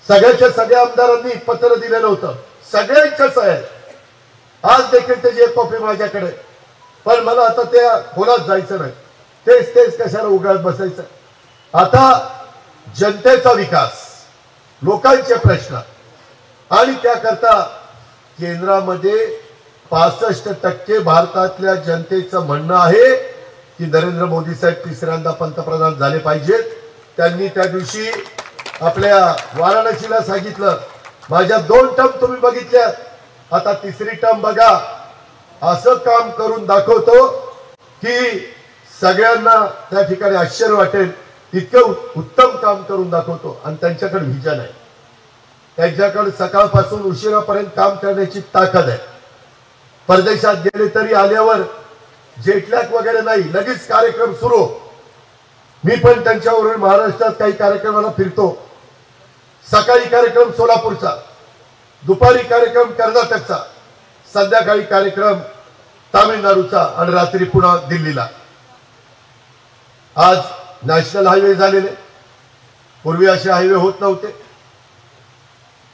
सगळ्याच्या सगळ्या आमदारांनी पत्र दिलेलं होतं, सगळ्यांच्याच आहे। आज देखील त्याची एक कॉपी माझ्याकडे, पण मला आता त्या खोलात जायचं नाही, तेच तेच कशाला उगाच बसायचं। आता जनतेचा विकास, लोकांचे प्रश्न आणि त्याकरता केंद्रामध्ये 65% भारतातल्या जनतेचं म्हणणं आहे की नरेंद्र मोदी साहेब तिसऱ्यांदा पंतप्रधान झाले पाहिजेत। त्यांनी त्या दिवशी आपल्या वाराणसीला सांगितलं, माझ्या 2 टर्म तुम्ही बघितल्या, आता तिसरी टर्म बघा, असं काम करून दाखवतो की सगळ्यांना त्या ठिकाणी आश्चर्य वाटेल, इतकं उत्तम काम करून दाखवतो। आणि त्यांच्याकडे व्हिजन आहे, त्यांच्याकडे सकाळपासून उशिरापर्यंत काम करण्याची ताकद आहे। परदेशात गेले तरी आल्यावर जेटलॅग वगैरे नाही, लगेच कार्यक्रम सुरू। मी पण त्यांच्याबरोबर महाराष्ट्रात काही कार्यक्रमाला फिरतो, सकाळी कार्यक्रम सोलापूरचा, दुपारी कार्यक्रम कर्नाटकचा, संध्याकाळी कार्यक्रम तामिळनाडूचा आणि रात्री पुन्हा दिल्लीला। आज नॅशनल हायवे झालेले, पूर्वी असे हायवे होत नव्हते।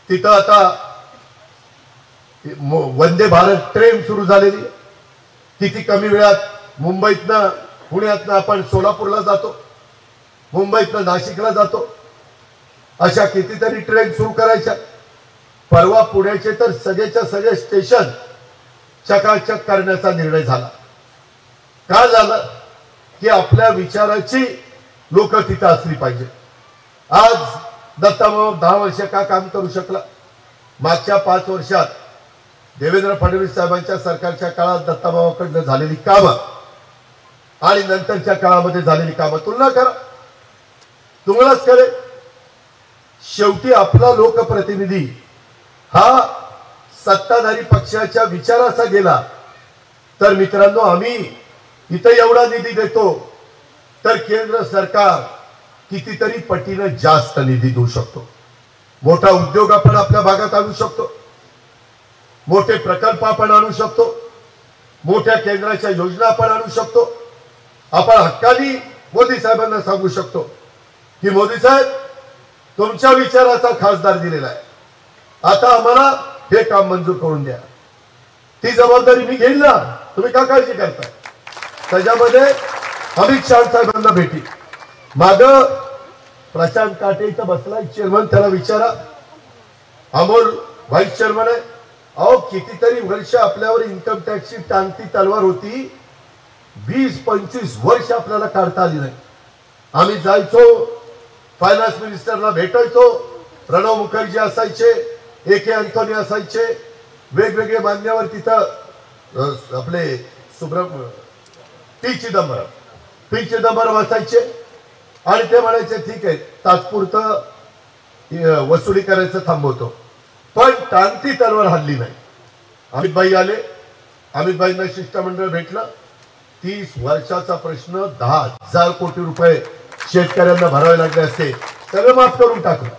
तिथं आता वंदे भारत ट्रेन सुरू झालेली, किती कमी वेळात मुंबईतनं पुण्यातनं आपण सोलापूरला जातो, मुंबईतनं नाशिकला जातो, अशा कितीतरी ट्रेन सुरू करायच्या। परवा पुण्याचे तर सगळेच्या सगळे स्टेशन चकाचक करण्याचा निर्णय झाला। का झालं की आपल्या विचाराची लोक तिथं असली पाहिजे। आज दत्ताभाऊ 10 वर्ष का काम करू शकला? मागच्या 5 वर्षात देवेंद्र फडणवीस साहेबांच्या सरकारच्या काळात दत्ताभाऊकडनं झालेली कामं आणि नंतरच्या काळामध्ये झालेली कामं तुलना करा, तुम्हालाच कळेल। शेवटी आपला लोकप्रतिनिधी हा सत्ताधारी पक्षाच्या विचाराचा गेला तर मित्रांनो, आम्ही इथं एवढा निधी देतो तर केंद्र सरकार कितीतरी पटीने जास्त निधी देऊ शकतो। मोठा उद्योग आपण आपल्या भागात आणू शकतो, मोठे प्रकल्प आपण आणू शकतो, मोठ्या केंद्राच्या योजना आपण आणू शकतो। आपण हक्कानी मोदी साहेबांना सांगू शकतो की मोदी साहेब, तुमच्या विचाराचा खासदार दिलेला आहे, आता आम्हाला हे काम मंजूर करून द्या। ती जबाबदारी मी घेईन ना, तुम्ही का काळजी करताय? त्याच्यामध्ये अमित शाह साहेबांना भेटी, माग प्रशांत काटे इथं बसलाय चेअरमन, त्याला विचारा, अमोल व्हाईस चेअरमन आहे। अहो, कितीतरी वर्ष आपल्यावर इन्कम टॅक्सची टांगती तलवार होती, 20-25 वर्ष आपल्याला काढता आली नाही। आम्ही जायचो, फायनान्स मिनिस्टरला भेटायचो, प्रणव मुखर्जी असायचे, AK अँथोनी असायचे, वेगवेगळे मान्यवर तिथं आपले पी चिदंबरम असायचे आणि ते म्हणायचे ठीक आहे, तात्पुरतं वसुली करायचं थांबवतो, पण टांगती तलवार हल्ली नाही। अमितभाई आले, अमितभाईंना शिष्टमंडळ भेटलं, 30 वर्षाचा प्रश्न 10,000 कोटी रुपये शेतकऱ्यांना भरावे लागले असते, सगळं माफ करून टाकलं।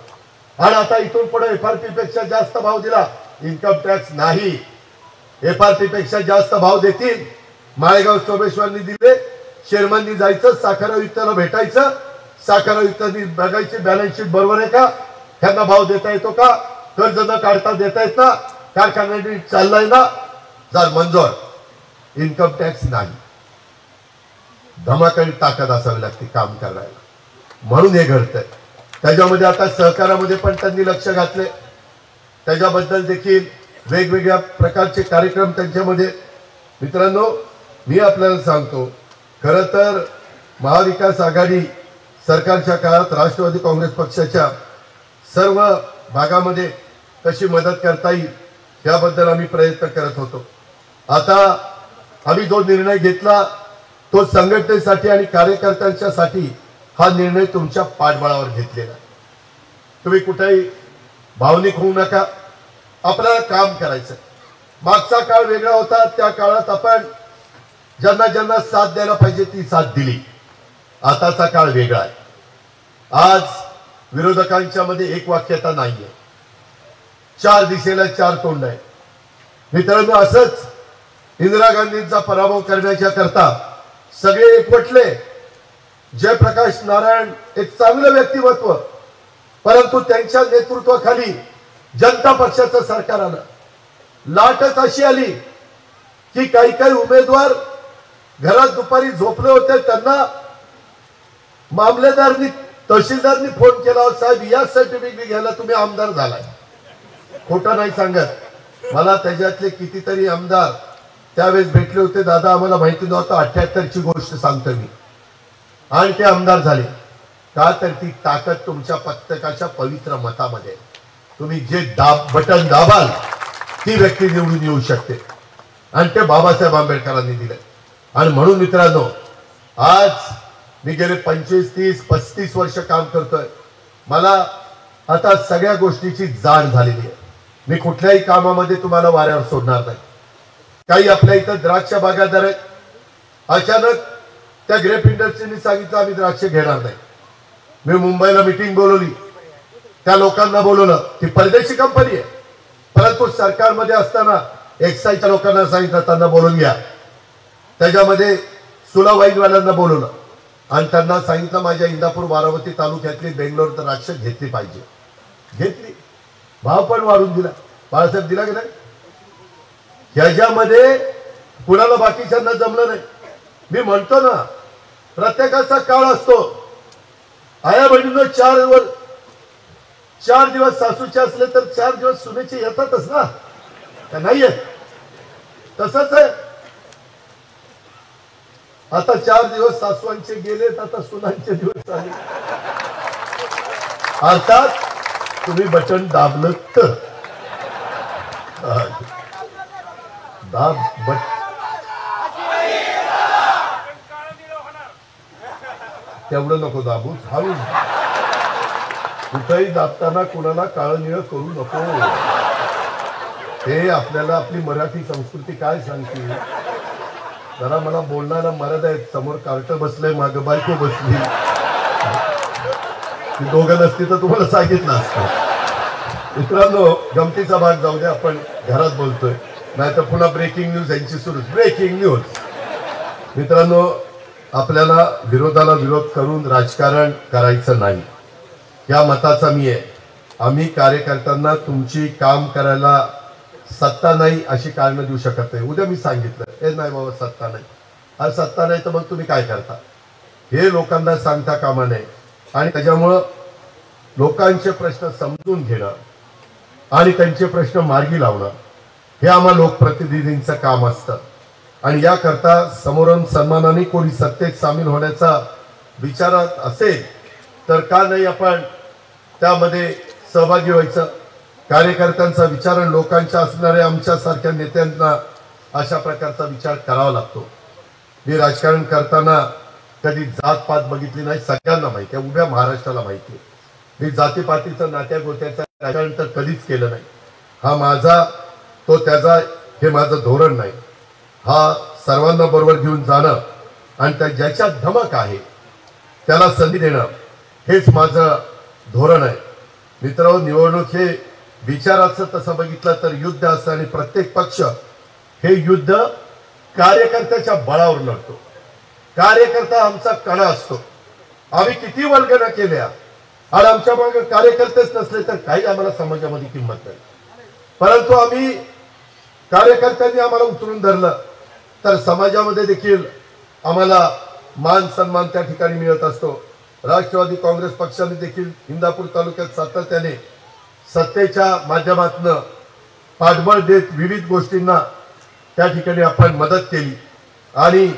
आणि आता इथून पुढे FRP पेक्षा जास्त भाव दिला, इन्कम टॅक्स नाही, FRP पेक्षा जास्त भाव देतील। माळेगाव सोमेश्वरनी दिले, चेअरमननी जायचं, साखर आयुक्ताला भेटायचं, साखर आयुक्तांनी बघायची बॅलन्स शीट बरोबर आहे का, त्यांना भाव देता येतो का, कर्ज न काढता देता येत ना, कारखान्याने चाललाय ना, जर मंजूर, इन्कम टॅक्स नाही। धमाकाळी ताकद असावी लागते काम करायला, म्हणून हे घडतंय. त्याच्यामध्ये आता सहकारामध्ये पण त्यांनी लक्ष घातले, त्याच्याबद्दल देखील वेगवेगळ्या प्रकारचे कार्यक्रम त्यांच्यामध्ये. मित्रांनो, मी आपल्याला सांगतो, खरं तर महाविकास आघाडी सरकारच्या काळात राष्ट्रवादी काँग्रेस पक्षाच्या सर्व भागामध्ये कशी मदत करता येईल याबद्दल आम्ही प्रयत्न करत होतो. आता आम्ही जो निर्णय घेतला तो संघटनेसाठी आणि कार्यकर्त्यांच्यासाठी हा निर्णय तुमच्या पाठबळावर घेतलेला. तुम्ही कुठेही भावनिक होऊ नका, आपल्याला काम करायचं. मागचा काळ वेगळा होता, त्या काळात आपण ज्यांना ज्यांना साथ द्यायला पाहिजे ती साथ दिली. आताचा काळ वेगळा आहे. आज विरोधकांच्या मध्ये एक वाक्यता नाहीये, चार दिशेला चार तोंड आहे. मित्रांनो, असंच इंदिरा गांधींचा पराभव करण्याच्या करता सगळे एकवटले. जयप्रकाश नारायण एक चांगलं व्यक्तिमत्व, परंतु त्यांच्या नेतृत्वाखाली जनता पक्षाचं सरकार आलं. लाटच अशी आली की काही काही उमेदवार घरात दुपारी झोपले होते, त्यांना मामलेदारनी तहसीलदारनी फोन केला, साहेब या सर्टिफिकेट घ्यायला तुम्ही आमदार झालाय. खोटं नाही सांगत, मला त्याच्यातले कितीतरी आमदार त्यावेळेस भेटले होते. दादा आम्हाला माहिती नव्हतं, 78ची गोष्ट सांगतो मी. आणि ते आमदार झाले का? तर ती ताकद तुमच्या प्रत्येकाच्या पवित्र मतामध्ये. तुम्ही जे बटन दाबाल ती व्यक्ती निवडून येऊ शकते, आणि ते बाबासाहेब आंबेडकरांनी दिले. आणि म्हणून मित्रांनो, आज मी गेले 25, 30, 35 वर्ष काम करतोय. मला आता सगळ्या गोष्टीची जाण झालेली आहे. मी कुठल्याही कामामध्ये तुम्हाला वाऱ्यावर सोडणार नाही. काही आपल्या इथं द्राक्ष बागायतदार आहेत, अचानक त्या ग्रेप इंडस्ट्रीने सांगितलं आम्ही द्राक्ष घेणार नाही. मी मुंबईला मीटिंग बोलवली, त्या लोकांना बोलवलं. ती परदेशी कंपनी आहे, परंतु सरकारमध्ये असताना एक्साईजच्या लोकांना सांगितलं त्यांना बोलून घ्या. त्याच्यामध्ये सुलावाईनवाल्यांना बोलवलं आणि त्यांना सांगितलं माझ्या इंदापूर बारामती तालुक्यातली बेंगलोर द्राक्ष घेतली पाहिजे. घेतली, भाव पण वाढून दिला. बाळासाहेब दिला की नाही? ह्याच्यामध्ये कुणाला बाकीच्यांना जमलं नाही. मी म्हणतो ना, प्रत्येकाचा काळ असतो. आया बहिणीनं 4 दिवस सासूचे असले तर 4 दिवस सुनेचे येतातच ना, का नाही येत? तसंच आहे. आता 4 दिवस सासवांचे गेलेत, आता सुनांचे दिवस आले. अर्थात तुम्ही बटन दाबलं तर दाब तेवढं नको दाबू, हळू. कुठेही दाबताना कुणाला काळं निळं करू नको. हे आपल्याला आपली मराठी संस्कृती काय सांगते. जरा मला बोलणारा मर्यादा आहेत. समोर कार्ट बसलंय, मागं बायको बसली. ती दोघं नसती तर तुम्हाला सांगितलं असतं. मित्रांनो, गमतीचा भाग जाऊ दे, आपण घरात बोलतोय, नाही तर पुन्हा ब्रेकिंग न्यूज यांची सुरू. Breaking news. मित्रांनो, आपल्याला विरोधाला विरोध करून राजकारण करायचं नाही, या मताचा मी आहे. आम्ही कार्यकर्त्यांना तुमची काम करायला सत्ता नाही अशी कारणं देऊ शकत नाही. उद्या मी सांगितलं हे नाही बाबा सत्ता नाही, आज सत्ता नाही तर मग तुम्ही काय करता, हे लोकांना सांगता कामा नये. आणि त्याच्यामुळं लोकांचे प्रश्न समजून घेणं आणि त्यांचे प्रश्न मार्गी लावणं हे आम्हा लोकप्रतिनिधींचं काम असतं. आणि याकरता समोरून सन्मानाने कोणी सत्तेत सामील होण्याचा विचारात असेल तर का नाही आपण त्यामध्ये सहभागी व्हायचं. कार्यकर्त्यांचा विचार आणि लोकांच्या असणाऱ्या आमच्यासारख्या नेत्यांना अशा प्रकारचा विचार करावा लागतो. मी राजकारण करताना कधी जातपात बघितली नाही, सगळ्यांना माहिती आहे, उभ्या महाराष्ट्राला माहिती आहे. मी जातीपातीचं नात्या गोत्याचं राजकारण तर कधीच केलं नाही. हा माझा तो त्याचा हे माझं धोरण नाही. हा सर्वांना बरोबर घेऊन जाणं आणि त्या ज्याच्यात धमक आहे त्याला संधी देणं हेच माझं धोरण आहे. मित्रांनो, निवडणूक हे विचाराचं तसं बघितलं तर युद्ध असतं आणि प्रत्येक पक्ष हे युद्ध कार्यकर्त्याच्या बळावर लढतो. कार्यकर्ता आमचा कणा असतो. आम्ही किती वल्गना केल्या आणि आमच्या मागे कार्यकर्तेच नसले तर काही आम्हाला समाजामध्ये किंमत नाही. परंतु आम्ही कार्यकर्त्यांनी आम्हाला उचलून धरलं तर समाजामध्ये देखील आम्हाला मान सन्मान त्या ठिकाणी मिळत असतो। राष्ट्रवादी काँग्रेस पक्षाने देखील इंदापूर तालुक्यात सातत्याने सत्तेच्या माध्यमातून पाठबळ देत विविध गोष्टींना त्या ठिकाणी आपण मदत केली आणि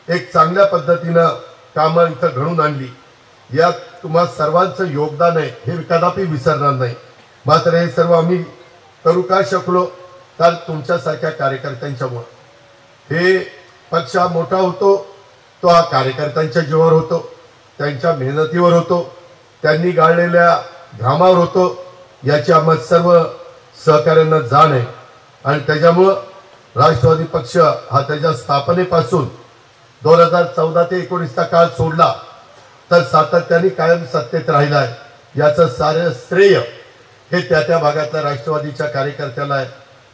एक चांगल्या पद्धतीने कामं इथं घडून आणली। यात तुम्हा सर्वांचं योगदान आहे हे कदापि विसरणार नाही। मात्र हे सर्व आम्ही करू का शकलो तर तुमच्यासारख्या कार्यकर्त्यांच्यामुळे। हे पक्ष मोठा होतो तो हा कार्यकर्त्यांच्या जीवावर होतो, त्यांच्या मेहनतीवर होतो, त्यांनी गाळलेल्या घामावर होतो, याची आम्हा सर्व सहकार्यांना जाण आहे। आणि त्याच्यामुळे राष्ट्रवादी पक्ष हा त्याच्या स्थापनेपासून 2014 ते 19 काळ सोडला तर सातत्याने कायम सत्तेत राहिला आहे। याचं सारे श्रेय हे त्या भागातल्या राष्ट्रवादीच्या कार्यकर्त्याला आहे।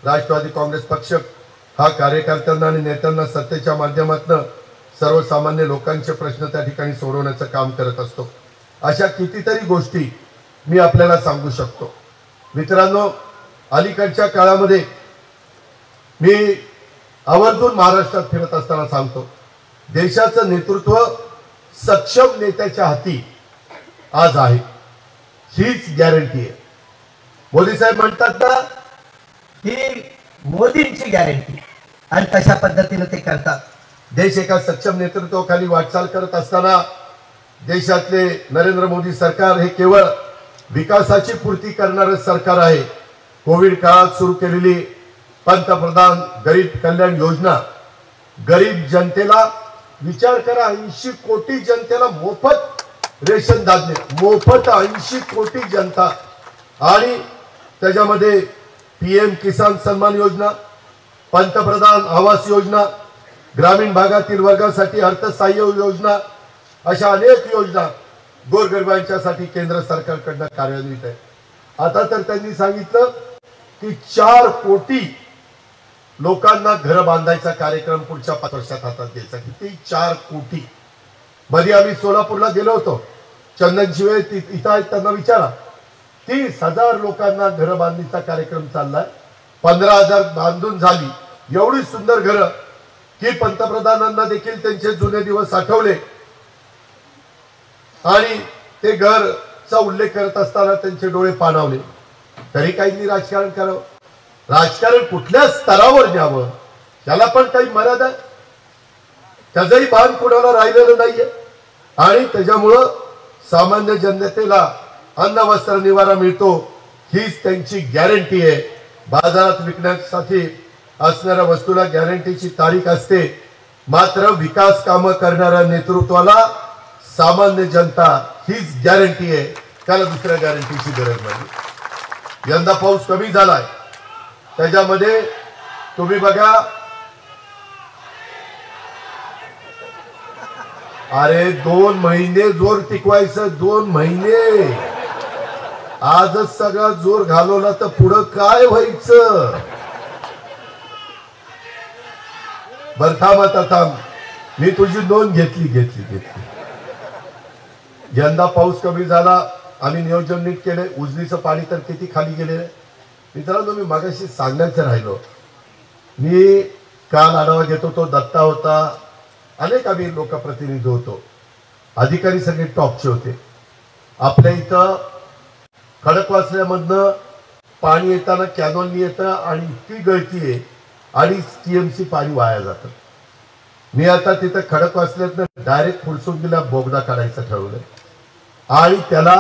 राष्ट्रवादी काँग्रेस पक्ष हा कार्यकर्त्यांना आणि नेत्यांना सत्तेच्या माध्यमातून सर्वसामान्य लोकांचे प्रश्न त्या ठिकाणी सोडवण्याचं काम करत असतो। अशा कितीतरी गोष्टी मी आपल्याला सांगू शकतो। मित्रांनो, अलीकडच्या काळामध्ये मी आवर्जून महाराष्ट्रात फिरत असताना सांगतो, देशाचं नेतृत्व सक्षम नेत्याच्या हाती आज आहे, हीच गॅरंटी आहे। मोदी साहेब म्हणतात ना ही मोदींची गॅरंटी आणि तशा पद्धतीने ते करतात। देश एका सक्षम नेतृत्वाखाली वाटचाल करत असताना देशातले नरेंद्र मोदी सरकार हे केवळ विकासाची पूर्ती करणारे सरकार आहे। कोविड काळात सुरू केलेली पंतप्रधान गरीब कल्याण योजना, गरीब जनतेला विचार करा, 80 कोटी जनतेला मोफत रेशन धान्य, मोफत 80 कोटी जनता। आणि त्याच्यामध्ये PM किसान सन्मान योजना, पंतप्रधान आवास योजना, ग्रामीण भागातील वर्गासाठी अर्थसहाय्य योजना, अशा अनेक योजना गोरगरिबांच्यासाठी केंद्र सरकारकडून कार्यान्वित आहे। आता तर त्यांनी सांगितलं की 4 कोटी लोकांना घर बांधायचा कार्यक्रम पुढच्या 5 वर्षात हातात घ्यायचा। किती? 4 कोटी। मध्ये आम्ही सोलापूरला गेलो होतो, चंदन शिवे इथं आहेत, त्यांना विचारा, 30,000 लोकांना घर बांधणीचा कार्यक्रम चाललाय। 15,000 बांधून झाली। एवढी सुंदर घरं की पंतप्रधानांना देखील त्यांचे जुने दिवस आठवले आणि ते घरचा उल्लेख करत असताना त्यांचे डोळे पाणावले। तरी काहींनी राजकारण करावं, राजकारण कुठल्या स्तरावर न्यावं त्याला पण काही मर्यादा आहे, त्याचंही भान कोणाला राहिलेलं नाहीये। आणि त्याच्यामुळं सामान्य जनतेला अन्न वस्त्र निवारा मिळतो, हीच त्यांची गॅरंटी आहे। बाजारात विकण्यासाठी असणाऱ्या वस्तूला गॅरंटीची तारीख असते, मात्र विकास कामं करणाऱ्या नेतृत्वाला सामान्य जनता हीच गॅरंटी आहे, त्याला दुसऱ्या गॅरंटीची गरज नाही। यंदा पाऊस कमी झालाय, त्याच्यामध्ये तुम्ही बघा, अरे 2 महिने जोर टिकवायचं, 2 महिने। आजच सगळा जोर घालवला तर पुढं काय व्हायचं? बर थांब, आता थांब, मी तुझी नोंद घेतली। यंदा पाऊस कमी झाला, आम्ही नियोजन नीट केले, उजनीचं पाणी तर किती खाली गेले। मित्रांनो, मी मागाशी सांगायचं राहिलो, मी काल आढावा घेत होतो, दत्ता होता, अनेक आम्ही लोकप्रतिनिधी होतो, अधिकारी सगळे टॉपचे होते। आपल्या इथं खडकवासल्यामधनं पाणी येताना कॅनॉलनी येतं आणि इतकी गळती आहे, 2.5 TMC पाणी वाया जातं। मी आता तिथं खडकवासल्यातनं डायरेक्ट फुलसुंगीला बोगदा काढायचं ठरवलं आणि त्याला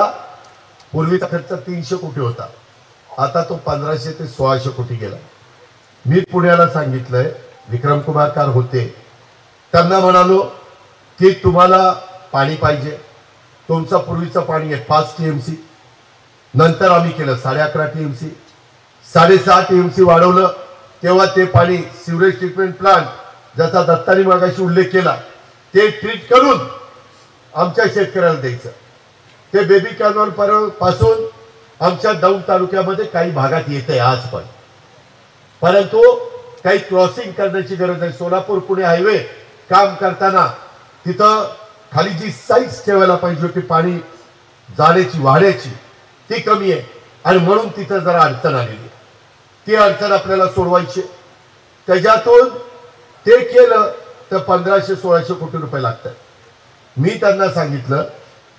पूर्वीचा खर्च 300 कोटी होता, आता तो 1500 ते 1600 कोटी गेला। मी पुण्याला सांगितलंय, विक्रम कुमार कार होते, त्यांना म्हणालो की तुम्हाला पाणी पाहिजे, तुमचं पूर्वीचं पाणी आहे 5 TMC, नंतर आम्ही केलं 11.5 TMC, 6.5 TMC वाढवलं। तेव्हा ते पाणी सिवरेज ट्रीटमेंट प्लांट, ज्याचा दत्तानी मागाशी उल्लेख केला, ते ट्रीट करून आमच्या शेतकऱ्याला द्यायचं। ते बेबी कॅनॉल पासून आमच्या दौंड तालुक्यामध्ये काही भागात येते आज पण, परंतु काही क्रॉसिंग करण्याची गरज आहे। सोलापूर पुणे हायवे काम करताना तिथं खाली जी साईज ठेवायला पाहिजे होती पाणी जाण्याची वाढायची, ती कमी आहे आणि म्हणून तिथं जरा अडचण आलेली। ती अडचण आपल्याला सोडवायची, त्याच्यातून ते केलं तर 1500-1600 कोटी रुपये लागतात। मी त्यांना सांगितलं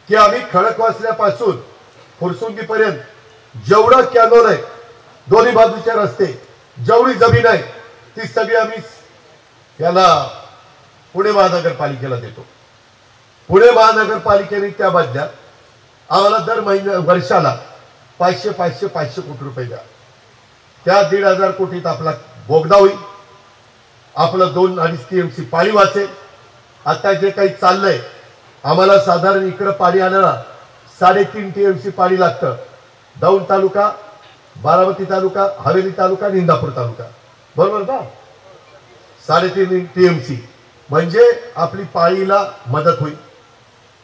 की आम्ही खडकवासल्यापासून फुरसुंगीपर्यंत जेवढा कॅनॉल आहे, दोन्ही बाजूचे रस्ते, जेवढी जमीन आहे ती सगळी आम्ही याला पुणे महानगरपालिकेला देतो. पुणे महानगरपालिकेने त्या बदल्यात आम्हाला दर वर्षाला 500 कोटी रुपये द्या. त्या 1,500 कोटीत आपला बोगदा होईल, आपलं 2-2.5 TMC पाणी वाचेल. आता जे काही चाललंय, आम्हाला साधारण इकडं पाणी आणायला 3.5 TMC पाणी लागतं. दौंड तालुका, बारामती तालुका, हवेली तालुका, इंदापूर तालुका, बरोबर ना? 3.5 TMC म्हणजे आपली पाळीला मदत होईल.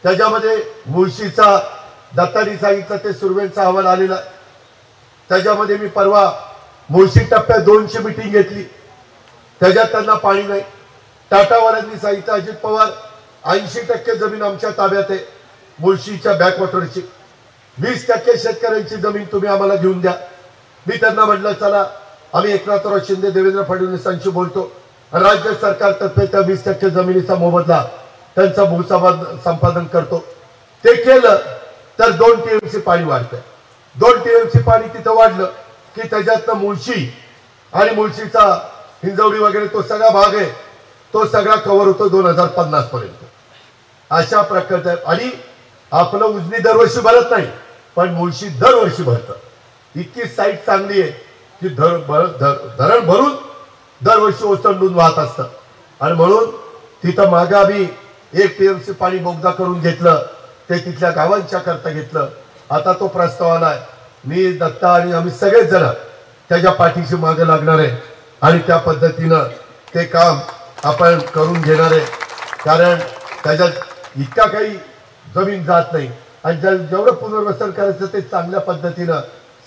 त्याच्यामध्ये मुळशीचा दत्तानी सांगितलं ते सुरवेंचा अहवाल आलेला. त्याच्यामध्ये मी परवा मुळशी टप्प्यात 200 मीटिंग घेतली, त्याच्यात त्यांना पाणी नाही. टाटावाल्यांनी सांगितलं अजित पवार 80% जमीन आमच्या ताब्यात आहे मुळशीच्या बॅकवॉटरची, 20% शेतकऱ्यांची जमीन तुम्ही आम्हाला घेऊन द्या. मी त्यांना म्हटलं चला आम्ही एकनाथराव शिंदे देवेंद्र फडणवीसांशी बोलतो, राज्य सरकारतर्फे त्या 20% जमिनीचा मोबदला त्यांचा भूसंपादन करतो. ते केलं तर 2 TMC पाणी वाढतं. 2 TMC पाणी तिथं वाढलं की त्याच्यातनं मुळशी आणि मुळशीचा हिंजवडी वगैरे तो सगळा भाग आहे, तो सगळा कव्हर होतो 2050 पर्यंत. अशा प्रकारचे आणि आपलं उजनी दरवर्षी भरत नाही, पण मुळशी दरवर्षी भरतं. इतकी साईट चांगली आहे की धरण भरून दरवर्षी ओसंडून वाहत असतं. आणि म्हणून तिथं मागे आम्ही 1 TMC पाणी बोगदा करून घेतलं, ते तिथल्या गावांच्या करता घेतलं. आता तो प्रस्ताव आलाय, मी दत्ता आणि आम्ही सगळेच जण त्याच्या पाठीशी मागे लागणार आहे आणि त्या पद्धतीनं ते काम आपण करून घेणार आहे. कारण त्याच्यात इतका काही जमीन जात नाही आणि जेवढं पुनर्वसन करायचं ते चांगल्या पद्धतीनं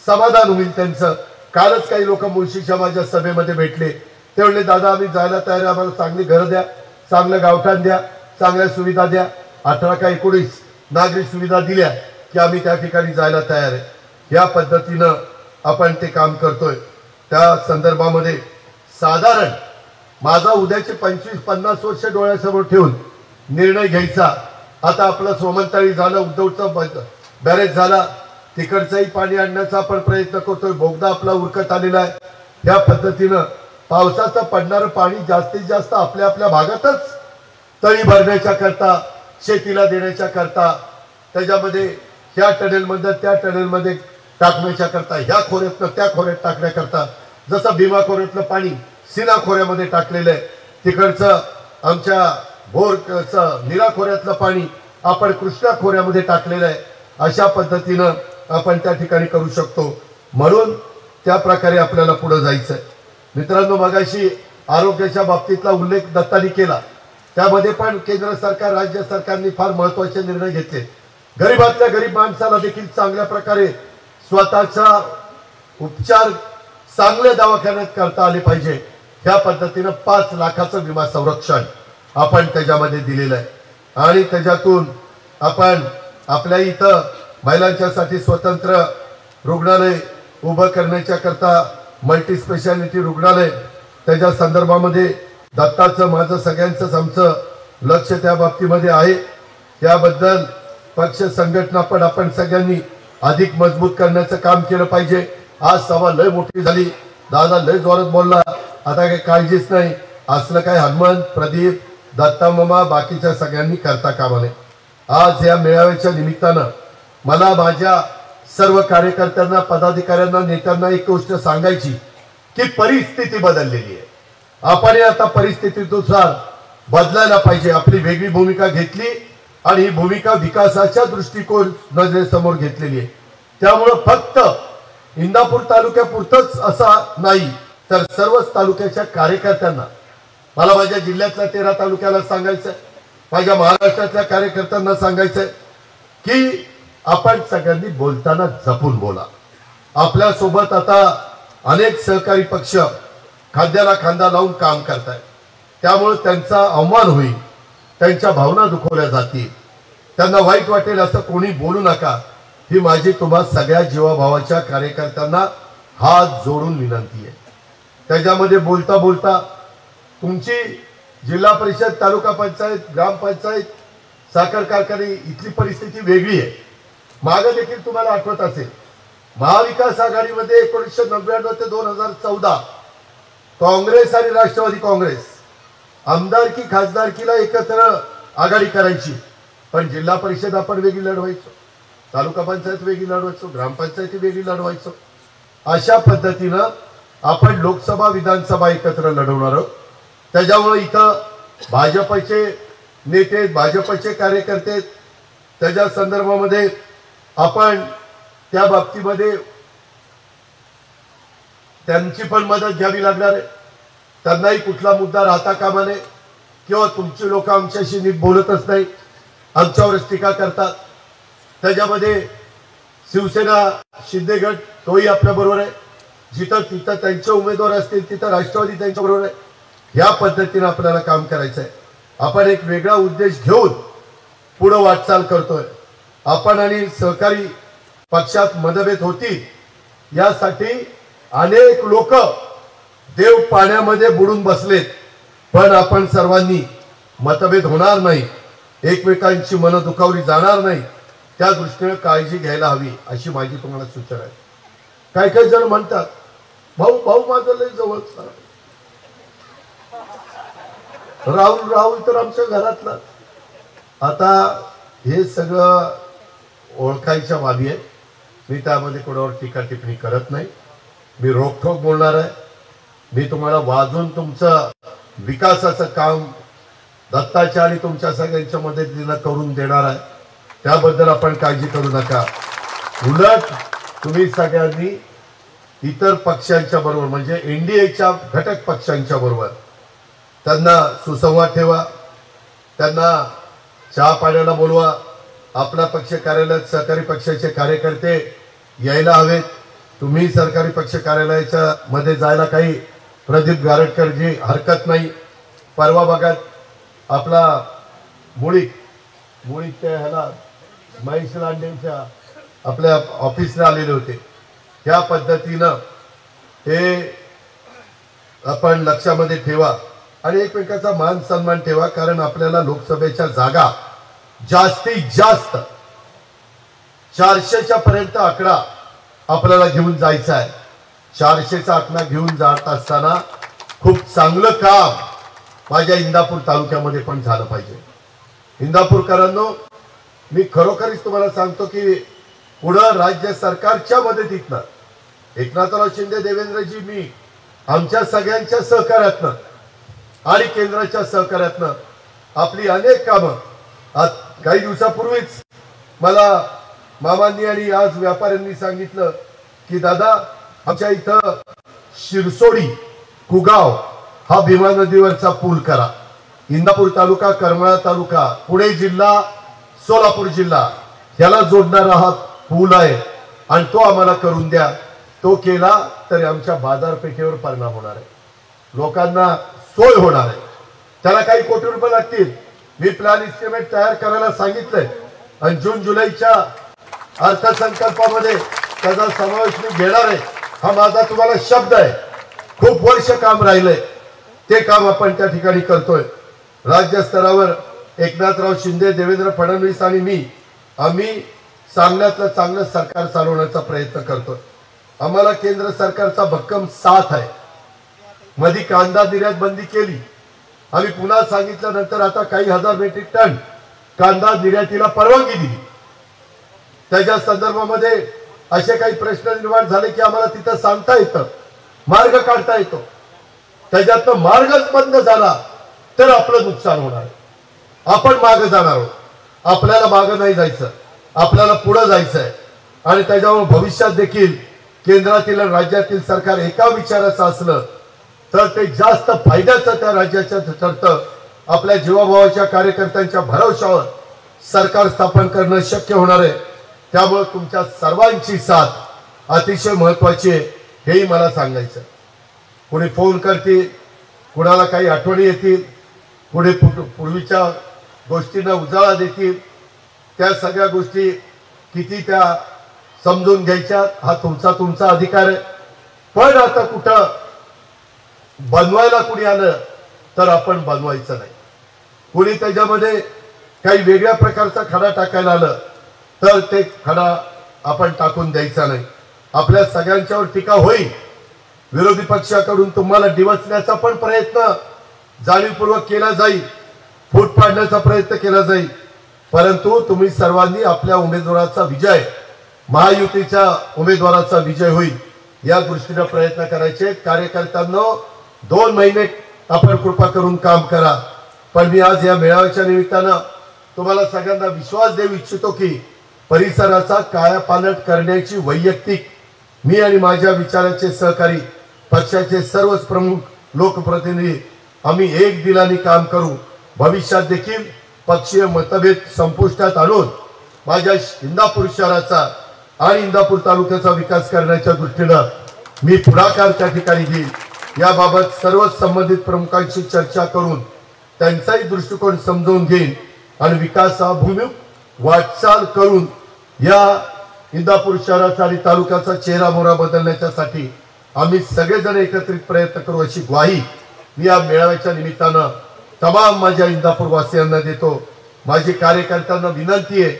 समाधान होईल त्यांचं. कालच काही लोक मुळशीच्या माझ्या सभेमध्ये भेटले, ते म्हणले दादा आम्ही जायला तयार आहे, आम्हाला चांगली घरं द्या, चांगलं गावठाण द्या, चांगल्या सुविधा द्या. 18 का 19 नागरी सुविधा दिल्या की आम्ही त्या ठिकाणी जायला तयार आहे. या पद्धतीनं आपण ते काम करतोय. त्या संदर्भामध्ये साधारण माझा उद्याचे 25-50 वर्ष डोळ्यासमोर ठेवून निर्णय घ्यायचा. आता आपलं सोमंताळी झालं, उद्धवचं बॅरेज झाला, तिकडचंही पाणी आणण्याचा आपण प्रयत्न करतोय. बोगदा आपला उरकत आलेला आहे. या पद्धतीनं पावसाचं पडणारं पाणी जास्तीत जास्त आपल्या आपल्या भागातच तळी भरण्याच्या करता, शेतीला देण्याच्या करता, त्याच्यामध्ये ह्या टनेलमध्ये त्या टनेलमध्ये टाकण्याच्या करता, ह्या खोऱ्यातनं त्या खोऱ्यात टाकण्याकरता, जसं भीमा खोऱ्यातलं पाणी सीना खोऱ्यामध्ये टाकलेलं आहे, तिकडचं आमच्या भोरचं नीरा खोऱ्यातलं पाणी आपण कृष्णा खोऱ्यामध्ये टाकलेलं आहे. अशा पद्धतीनं आपण त्या ठिकाणी करू शकतो. म्हणून त्या प्रकारे आपल्याला पुढे जायचं आहे. मित्रांनो, मगाशी आरोग्याच्या बाबतीतला उल्लेख दत्तानी केला, त्यामध्ये पण केंद्र सरकार राज्य सरकारने फार महत्त्वाचे निर्णय घेतले. गरीबातल्या गरीब माणसाला देखील चांगल्या प्रकारे स्वतःचा उपचार चांगल्या दवाखान्यात करता आले पाहिजे. ह्या पद्धतीनं 5 लाखाचं विमा संरक्षण आपण त्याच्यामध्ये दिलेलं आहे. आणि त्याच्यातून आपण आपल्या इथं महिलांच्यासाठी स्वतंत्र रुग्णालय उभं करण्याच्या करता मल्टी स्पेशालिटी रुग्णालय, त्याच्या संदर्भामध्ये दत्ताचं माझं सगळ्यांचंच आमचं लक्ष त्या बाबतीमध्ये आहे. त्याबद्दल पक्ष संघटना पण आपण सगळ्यांनी अधिक मजबूत करण्याचं काम केलं पाहिजे. आज सभा लय मोठी झाली, दादा लय जोरात बोलला, आता काही काळजीच नाही. असलं काय हनुमंत, प्रदीप, दत्ता मामा बाकीच्या सगळ्यांनी करता कामा नये. आज या मेळाव्याच्या निमित्तानं मला माझ्या सर्व कार्यकर्त्यांना, पदाधिकाऱ्यांना, नेत्यांना एक गोष्ट सांगायची की परिस्थिती बदललेली आहे. आपण आता परिस्थितीनुसार बदलायला पाहिजे. आपली वेगळी भूमिका घेतली आणि ही भूमिका विकासाच्या दृष्टिकोन नजरेसमोर घेतलेली आहे. त्यामुळं फक्त इंदापूर तालुक्यापुरतच असा नाही तर सर्वच तालुक्याच्या कार्यकर्त्यांना, मला माझ्या जिल्ह्यातल्या 13 तालुक्याला सांगायचंय, माझ्या महाराष्ट्रातल्या कार्यकर्त्यांना सांगायचंय की आपण सगळ्यांनी बोलताना जपून बोला. आपल्या सोबत आता अनेक सहकारी पक्ष खांद्याला खांदा लावून काम करतायत, त्यामुळे त्यांचा अवमान होईल, त्यांच्या भावना दुखवल्या जातील, त्यांना वाईट वाटेल असं कोणी बोलू नका. ही माझी तुम्हा सगळ्या जीवाभावाच्या कार्यकर्त्यांना हात जोडून विनंती आहे. त्याच्यामध्ये बोलता बोलता तुमची जिल्हा परिषद, तालुका पंचायत, ग्रामपंचायत साखर कारखाने इथली परिस्थिती वेगळी आहे. मागे देखील तुम्हाला आठवत असेल, महाविकास आघाडीमध्ये 1999 ते 2014 काँग्रेस आणि राष्ट्रवादी काँग्रेस आमदारकी खासदारकीला एकत्र आघाडी करायची, पण जिल्हा परिषद आपण वेगळी लढवायचो, तालुका पंचायत वेगळी लढवायचो, ग्रामपंचायती वेगळी लढवायचो. अशा पद्धतीनं आपण लोकसभा विधानसभा एकत्र लढवणार आहोत. त्याच्यामुळे इथं भाजपचे नेते, भाजपचे कार्यकर्ते, त्याच्या संदर्भामध्ये आपण त्या बाबतीमध्ये त्यांची पण मदत घ्यावी लागणार आहे. त्यांनाही कुठला मुद्दा राहता कामा नये किंवा तुमची लोक आमच्याशी नीट बोलतच नाही, आमच्यावरच टीका करतात. त्याच्यामध्ये शिवसेना शिंदे गट तोही आपल्या बरोबर आहे. जिथं तिथं त्यांचे उमेदवार असतील तिथं राष्ट्रवादी त्यांच्या बरोबर आहे. या पद्धतीने आपल्याला काम करायचं आहे. आपण एक वेगळा उद्देश घेऊन पुढे वाटचाल करतोय. आपण आणि सहकारी पक्षात मतभेद होती, यासाठी अनेक लोक देव पाण्यामध्ये बुडून बसलेत, पण आपण सर्वांनी मतभेद होणार नाही, एकमेकांची मन दुखावली जाणार नाही, त्या दृष्टीने काळजी घ्यायला हवी अशी माझी तुम्हाला सूचना आहे. काही काही जण म्हणतात भाऊ भाऊ माझं लय जवळचा, राहुल राहुल तर आमच्या घरातला. आता हे सगळं ओळखायच्या बाबी आहे. मी त्यामध्ये कोणावर टीका टिप्पणी करत नाही. मी रोखठोक बोलणार आहे. मी तुम्हाला वाजून तुमचं विकासाचं काम दत्ताच्या आणि तुमच्या सगळ्यांच्या मदतीनं करून देणार आहे. त्याबद्दल आपण काळजी करू नका. उलट तुम्ही सगळ्यांनी इतर पक्षांच्या बरोबर म्हणजे एनडीएच्या घटक पक्षांच्या बरोबर त्यांना सुसंवाद ठेवा, त्यांना चहा पाण्याला बोलवा. आपला पक्ष कार्यालयात सहकारी पक्षाचे कार्यकर्ते यायला हवेत. तुम्ही सरकारी पक्ष कार्यालयाच्या मध्ये जायला काही प्रदीप गारटकरजी हरकत नाही. परवा भागात आपला मुळीक ते ह्याला महेश लांडेंच्या आपल्या ऑफिसला आलेले होते. त्या पद्धतीनं हे आपण लक्षामध्ये ठेवा आणि एकमेकाचा मान सन्मान ठेवा. कारण आपल्याला लोकसभेच्या जागा जास्तीत जास्त 400च्या पर्यंत आकडा आपल्याला घेऊन जायचा आहे. 400चा आकडा घेऊन जात असताना खूप चांगलं काम माझ्या इंदापूर तालुक्यामध्ये पण झालं पाहिजे. इंदापूरकरांनो, मी खरोखरीच तुम्हाला सांगतो की पुढं राज्य सरकारच्या मदतीतनं एकनाथराव शिंदे, देवेंद्रजी, मी आमच्या सगळ्यांच्या सहकार्यातनं आणि केंद्राच्या सहकार्यातनं आपली अनेक कामं. आज काही दिवसापूर्वीच मला मामांनी आणि आज व्यापाऱ्यांनी सांगितलं की दादा आमच्या इथं शिरसोडी कुगाव हा भीमा नदीवरचा पूल करा. इंदापूर तालुका, करमाळा तालुका, पुणे जिल्हा, सोलापूर जिल्हा याला जोडणारा हा पूल आहे आणि तो आम्हाला करून द्या. तो केला तरी आमच्या बाजारपेठेवर परिणाम होणार आहे, लोकांना सोय होणार आहे. त्याला काही कोटी रुपये लागतील. मी प्लॅन इस्टिमेट तयार करायला सांगितलंय आणि जून जुलैच्या अर्थसंकल्पामध्ये त्याचा समावेश मी घेणार आहे. हा माझा तुम्हाला शब्द आहे. खूप वर्ष काम राहिलंय, ते काम आपण त्या ठिकाणी करतोय. राज्य स्तरावर एकनाथराव शिंदे, देवेंद्र फडणवीस आणि मी आम्ही चांगल्यातलं चांगलं सरकार चालवण्याचा प्रयत्न करतोय. आम्हाला केंद्र सरकारचा भक्कम साथ आहे. मध्ये कांदा निर्यात बंदी केली, आम्ही पुन्हा सांगितल्यानंतर आता काही हजार मेट्रिक टन कांदा निर्यातीला परवानगी दिली. त्याच्या संदर्भामध्ये असे काही प्रश्न निर्माण झाले की आम्हाला तिथं सांगता येतं, मार्ग काढता येतो. त्याच्यातनं मार्गच बंद झाला तर आपलं नुकसान होणार आहे. आपण मागे जाणार आहोत. आपल्याला मागे नाही जायचं, आपल्याला पुढे जायचं आहे. आणि त्याच्यामुळे भविष्यात देखील केंद्रातील आणि राज्यातील सरकार एका विचाराचं असलं तर ते जास्त फायद्याचं त्या राज्याच्या ठरतं. आपल्या जीवाभावाच्या कार्यकर्त्यांच्या भरवशावर सरकार स्थापन करणं शक्य होणार आहे. त्यामुळे तुमच्या सर्वांची साथ अतिशय महत्वाची आहे, हेही मला सांगायचं. कोणी फोन करतील, कुणाला काही आठवणी येतील, पुढे पूर्वीच्या गोष्टींना उजाळा देतील. त्या सगळ्या गोष्टी किती त्या समजून घ्यायच्या हा तुमचा अधिकार आहे. पण आता कुठं बनवायला कुणी आलं तर आपण बनवायचं नाही. कुणी त्याच्यामध्ये काही वेगळ्या प्रकारचा खडा टाकायला आलं तर ते खडा आपण टाकून द्यायचा नाही. आपल्या सगळ्यांच्यावर टीका होईल, विरोधी पक्षाकडून तुम्हाला डिवचण्याचा पण प्रयत्न जाणीवपूर्वक केला जाईल, फूट पाडण्याचा प्रयत्न केला जाईल, परंतु तुम्ही सर्वांनी आपल्या उमेदवाराचा विजय, महायुतीच्या उमेदवाराचा विजय होईल या दृष्टीने प्रयत्न करायचे. कार्यकर्त्यांना 2 महिने आपण कृपा करून काम करा. पण मी आज या मेळाव्याच्या निमित्तानं तुम्हाला सगळ्यांना विश्वास देऊ इच्छितो की परिसराचा कायापालट करण्याची वैयक्तिक मी आणि माझ्या विचाराचे सहकारी पक्षाचे सर्वच प्रमुख लोकप्रतिनिधी आम्ही एक दिलाने काम करू. भविष्यात देखील पक्षीय मतभेद संपुष्टात आणून माझ्या इंदापूर शहराचा आणि इंदापूर तालुक्याचा विकास करण्याच्या दृष्टीनं मी पुढाकार त्या ठिकाणी घेईन. याबाबत सर्वच संबंधित प्रमुखांशी चर्चा करून त्यांचाही दृष्टिकोन समजून घेईन आणि विकासाभिमुख वाटचाल करून या इंदापूर शहराचा आणि तालुक्याचा चेहरा मोहरा बदलण्यासाठी आम्ही सगळेजण एकत्रित प्रयत्न करू अशी ग्वाही मी या मेळाव्याच्या निमित्तानं तमाम माझ्या इंदापूर वासियांना देतो. माझी कार्यकर्त्यांना विनंती आहे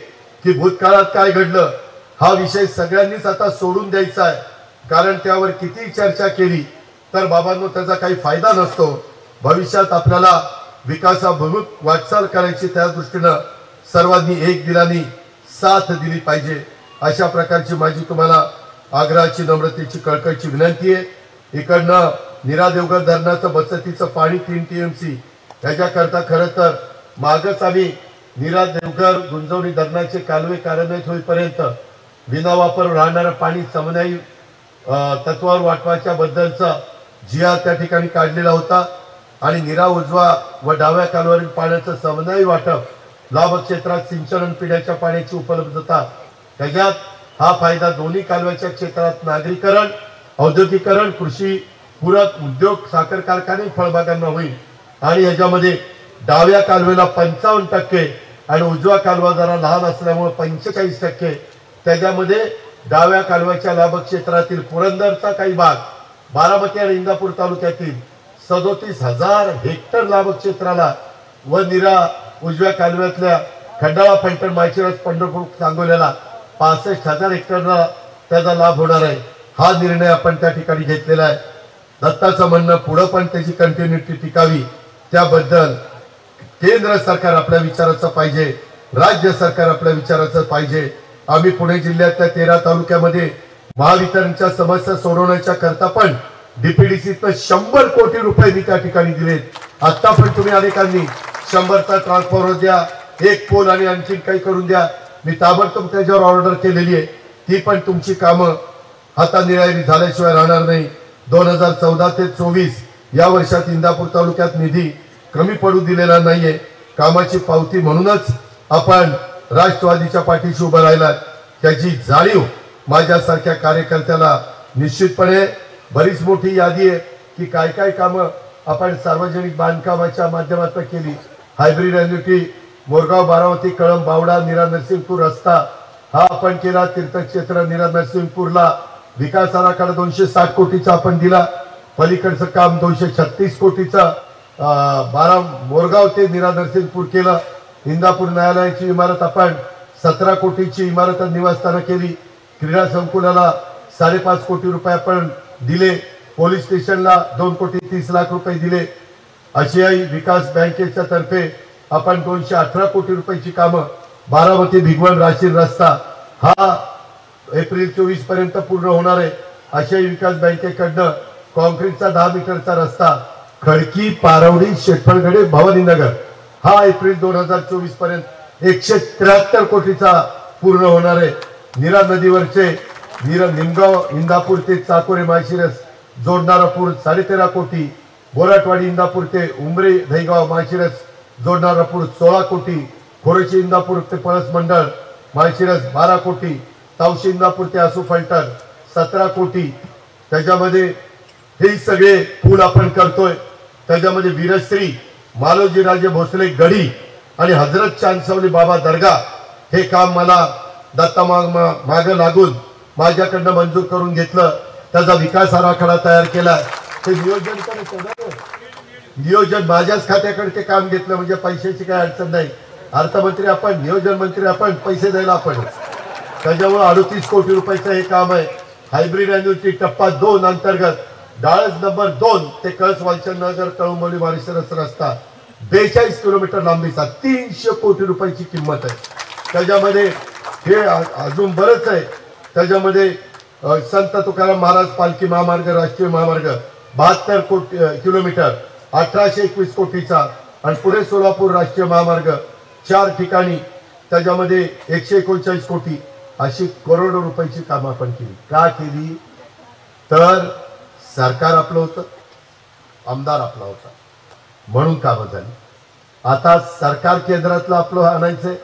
की भूतकाळात काय घडलं हा विषय सगळ्यांनीच आता सोडून द्यायचा आहे, कारण त्यावर किती चर्चा केली तर बाबांनो त्याचा काही फायदा नसतो. भविष्यात आपल्याला विकासाभिमुख वाटचाल करायची, त्या दृष्टीनं सर्वांनी एक दिलानी साथ दिली पाहिजे अशा प्रकारची माझी तुम्हाला आग्रहाची, नम्रतेची, कळकळीची विनंती आहे. इकडनं नीरा देवघर धरणाचं बचतीचं पाणी 3 TMC याच्याकरता खरं तर मागच आम्ही नीरा देवघर गुंजवणी धरणाचे कालवे कार्यान्वित होईपर्यंत विनावापर राहणारं पाणी समन्वयी तत्वावर वाटवाच्या बद्दलचा जिया त्या ठिकाणी काढलेला होता आणि नीरा उजवा व डाव्या कालव्यावरील पाण्याचं समन्वयी वाटप, लाभ क्षेत्रात सिंचन आणि पिण्याच्या पाण्याची उपलब्धता, त्याच्यात हा फायदा दोन्ही कालव्याच्या क्षेत्रात नागरीकरण, औद्योगिकरण, कृषी पूरक उद्योग, साखर कारखाने, फळबागांना होईल. आणि याच्यामध्ये डाव्या कालव्याला 55% आणि उजवा कालवा जरा लहान असल्यामुळे 45%, त्याच्यामध्ये डाव्या कालव्याच्या लाभ क्षेत्रातील पुरंदरचा काही भाग, बारामती आणि इंदापूर तालुक्यातील 37,000 हेक्टर लाभ क्षेत्राला व नीरा उजव्या कालव्यातल्या खंडाळा, फलटण, माळशिरस, पंढरपूर, सांगोल्याला 65,000 हेक्टरला त्याचा लाभ होणार आहे. हा निर्णय आपण त्या ठिकाणी घेतलेला आहे. दत्ताचं म्हणणं पुढे पण त्याची कंटिन्युटी टिकावी, त्याबद्दल केंद्र सरकार आपल्या विचाराचं पाहिजे, राज्य सरकार आपल्या विचाराचं पाहिजे. आम्ही पुणे जिल्ह्यातल्या 13 तालुक्यामध्ये महावितरणच्या समस्या सोडवण्याच्या करता पण डीपीडीसीतनं 100 कोटी रुपये मी त्या ठिकाणी दिलेत. आता पण तुम्ही अनेकांनी 100चा ट्रान्सफॉर्मर द्या, 1 पोल आणि आणखी काही करून द्या, मी ताबडतोब त्याच्यावर ऑर्डर केलेली आहे. ती पण तुमची कामं हातानिराळी झाल्याशिवाय राहणार नाही. 2014 ते 24 या वर्षात इंदापूर तालुक्यात निधी कमी पडू दिलेला नाहीये. कामाची पावती म्हणूनच आपण राष्ट्रवादीच्या पाठीशी उभं राहिलात, त्याची जाणीव माझ्यासारख्या कार्यकर्त्याला निश्चितपणे. बरीच मोठी यादी आहे की काय काय कामं आपण सार्वजनिक बांधकामाच्या माध्यमातून केली. हायब्रिड एन्युटी, मोरगाव, बारामती, कळंब, बावडा, नीरा नरसिंगपूर रस्ता हा आपण केला. तीर्थक्षेत्र नीरा नरसिंगपूरला विकास आराखडा 260 कोटीचा आपण दिला. पलीकडचं काम 236 कोटीचा मोरगाव ते नीरा नरसिंगपूर केलं. इंदापूर न्यायालयाची इमारत आपण 17 कोटीची इमारत निवासस्थानं केली. क्रीडा संकुलाला 5.5 कोटी रुपये आपण दिले. पोलीस स्टेशनला 2 कोटी 30 लाख रुपये दिले. आशियाई विकास बँकेच्या तर्फे आपण 218 कोटी रुपयाची कामं. बारामती भिगवण राशीर रस्ता हा एप्रिल 24 पर्यंत पूर्ण होणार आहे. आशियाई विकास बँकेकडनं कॉन्क्रीटचा 10 मीटरचा रस्ता खडकी, पारवडी, शेटफळगडे, भवानीनगर हा एप्रिल 2024 पर्यंत 173 कोटीचा पूर्ण होणार आहे. नीरा नदीवरचे निमगाव इंदापूर ते चाकोरे माळशिरस जोडणारा पूल 13.5 कोटी. बोराटवाडी इंदापूर ते उमरे दहीगाव माळशिरस जोडणारा पूल 16 कोटी. खोरेची इंदापूर ते पळस मंडळ माळशिरस 12 कोटी. तावशी इंदापूर ते आसू फलटण 17 कोटी. त्याच्यामध्ये हे सगळे पूल आपण करतोय. त्याच्यामध्ये वीरश्री मालोजी राजे भोसले गडी आणि हजरत चांदसवली बाबा दर्गा हे काम मला दत्ता मागे लागून माझ्याकडनं मंजूर करून घेतलं. त्याचा विकास आराखडा तयार केला. ते नियोजन माझ्याच खात्याकडे ते काम घेतलं म्हणजे पैशाची काही अडचण नाही. अर्थमंत्री आपण, नियोजन मंत्री आपण, पैसे द्यायला आपण. त्याच्यामुळे 38 कोटी रुपयाचं हे काम आहे. हायब्रिड अॅन्युटी टप्पा 2 अंतर्गत डाळज नंबर 2 ते कळस वालचंदनगर कळंबोली मारिसरस रस्ता 42 किलोमीटर लांबीचा 300 कोटी रुपयाची किंमत आहे. त्याच्यामध्ये हे अजून बरंच आहे. त्याच्यामध्ये संत तुकाराम महाराज पालखी महामार्ग, राष्ट्रीय महामार्ग 72 किलोमीटर 1821 कोटीचा, आणि पुणे सोलापूर राष्ट्रीय महामार्ग 4 ठिकाणी त्याच्यामध्ये 139 कोटी, अशी करोडो रुपयाची कामं आपण केली. का केली? तर सरकार आपलं होतं, आमदार आपला होता, म्हणून कामं झाली. आता सरकार केंद्रातलं आपलं आणायचंय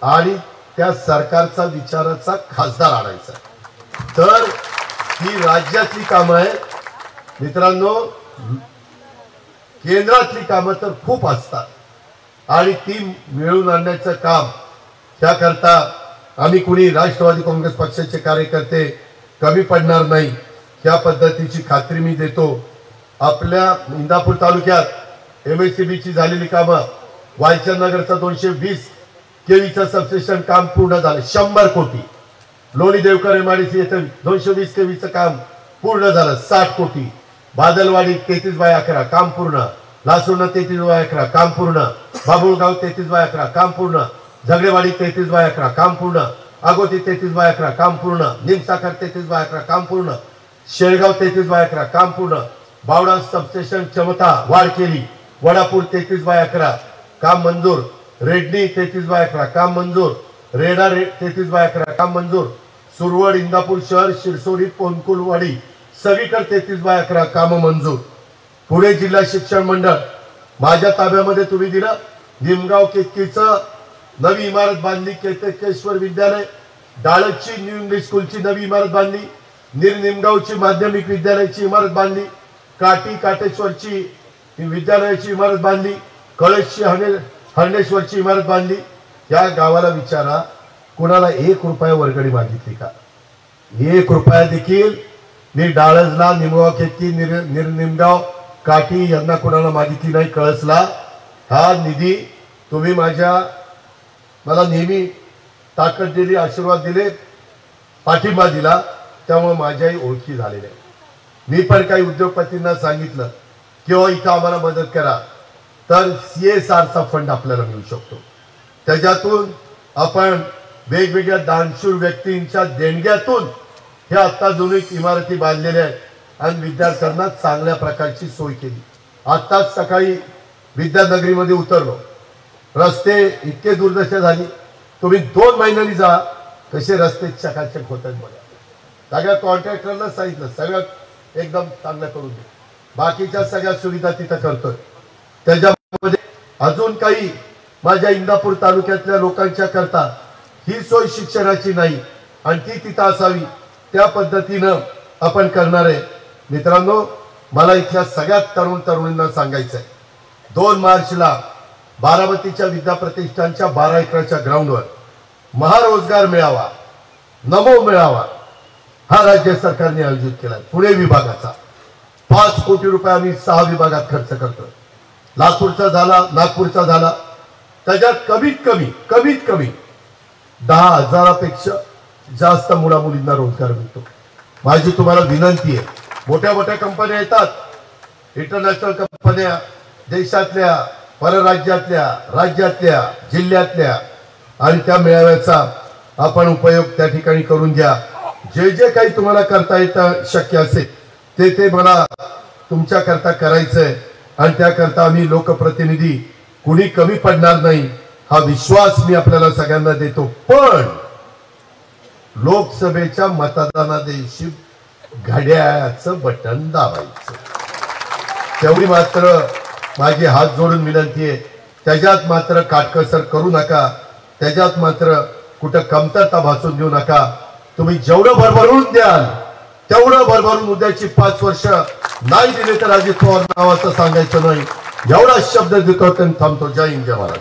आणि त्या सरकारचा विचाराचा खासदार आणायचा. तर ही राज्यातली कामं आहे मित्रांनो. केंद्रातली कामं तर खूप असतात आणि ती मिळवून आणण्याचं काम, त्याकरता आम्ही कुणी राष्ट्रवादी काँग्रेस पक्षाचे कार्यकर्ते कमी पडणार नाही, त्या पद्धतीची खात्री मी देतो. आपल्या इंदापूर तालुक्यात MSCBची झालेली कामं, वालचंदनगरचा 220 केवीचं सबस्टेशन काम पूर्ण झालं 100 कोटी. लोणी देवकर MIDC येथे 220 केवीचं काम पूर्ण झालं 60 कोटी. बादलवाडी 33/11 काम पूर्ण, लासूर्ण 33/11 काम पूर्ण, बाबुळगाव 33/11 काम पूर्ण, झगडेवाडी 33/11 काम पूर्ण, आगोती 33/11 काम पूर्ण, निमसाखर 33/11 काम पूर्ण, शेळगाव 33/11 काम पूर्ण, बावडा सबस्टेशन क्षमता वाढ केली, वडापूर 33/11 काम मंजूर, रेडणी 33/11 काम मंजूर, रेडा 33/11 काम मंजूर, सुरवड इंदापूर शहर शिरसोली पोनकुलवाडी सगळीकडे 33/11 काम मंजूर. पुणे जिल्हा शिक्षण मंडळ माझ्या ताब्यामध्ये तुम्ही दिलं. निमगाव केतकीचं नवी इमारत बांधली, केतकेश्वर विद्यालय, डाळची न्यू इंग्लिश स्कूलची नवी इमारत बांधली, निमगावची माध्यमिक विद्यालयाची इमारत बांधली, काटेश्वरची विद्यालयाची इमारत बांधली, कळशची हरणेश्वरची इमारत बांधली. या गावाला विचारा, कुणाला 1 रुपया वर्गणी मागितली का? 1 रुपया देखील मी डाळजला, निमगाव केतकी, निमगाव काठी यांना कुणाला मागितली नाही. कळसला हा निधी तुम्ही मला नेहमी ताकद दिली, आशीर्वाद दिले, पाठिंबा दिला, त्यामुळे माझ्याही ओळखी झालेल्या. मी पण काही उद्योगपतींना सांगितलं किंवा इथं आम्हाला मदत करा, तर CSRचा फंड आपल्याला मिळू शकतो. त्याच्यातून आपण वेगवेगळ्या दानशूर व्यक्तींच्या देणग्यातून ह्या आता जुनी इमारती बांधलेल्या आहेत आणि विद्यार्थ्यांना चांगल्या प्रकारची सोय केली. आत्ताच सकाळी विद्यानगरीमध्ये उतरलो, रस्ते इतके दुर्दशा झाली, तुम्ही 2 महिन्यांनी जा कसे रस्ते चकाचक होत आहेत बघा. सगळ्या कॉन्ट्रॅक्टरला सांगितलं सगळं एकदम चांगलं करून दे, बाकीच्या सगळ्या सुविधा तिथं करतोय. त्याच्यामध्ये अजून काही माझ्या इंदापूर तालुक्यातल्या लोकांच्या करता ही सोय शिक्षणाची नाही आणि ती तिथं असावी, त्या पद्धतीनं आपण करणार आहे. मित्रांनो, मला इथल्या सगळ्यात तरुणींना सांगायचं आहे, 2 मार्चला बारामतीच्या विद्या प्रतिष्ठानच्या 12 एकराच्या ग्राउंडवर महारोजगार मेळावा, नमो मेळावा हा राज्य सरकारने आयोजित केला. पुणे विभागाचा 5 कोटी रुपये आम्ही 6 विभागात खर्च करतो. लातूरचा झाला, नागपूरचा झाला. त्याच्यात कमीत कमी 10,000पेक्षा जास्त मुलामुलींना रोजगार मिळतो. माझी तुम्हाला विनंती आहे, मोठ्या कंपन्या येतात, इंटरनॅशनल कंपन्या, देशातल्या, परराज्यातल्या, राज्यातल्या, जिल्ह्यातल्या, आणि त्या मेळाव्याचा आपण उपयोग त्या ठिकाणी करून घ्या. जे काही तुम्हाला करता येतं शक्य असेल ते मला तुमच्या करता करायचंय आणि त्याकरता आम्ही लोकप्रतिनिधी कुणी कमी पडणार नाही हा विश्वास मी आपल्याला सगळ्यांना देतो. पण लोकसभेच्या मतदानादिवशी घड्याळाचं बटन दाबायचं, तेवढी मात्र माझी हात जोडून विनंती आहे. त्याच्यात मात्र काटकसर करू नका, त्याच्यात मात्र कुठं कमतरता भासून देऊ नका. तुम्ही जेवढं भरभरून द्याल तेवढं भरभरून उद्याची 5 वर्ष नाही दिले तर अजित पवार नावाचं सांगायचं नाही. एवढा शब्द देतो, थांबतो. जय हिंद, जय महाराज.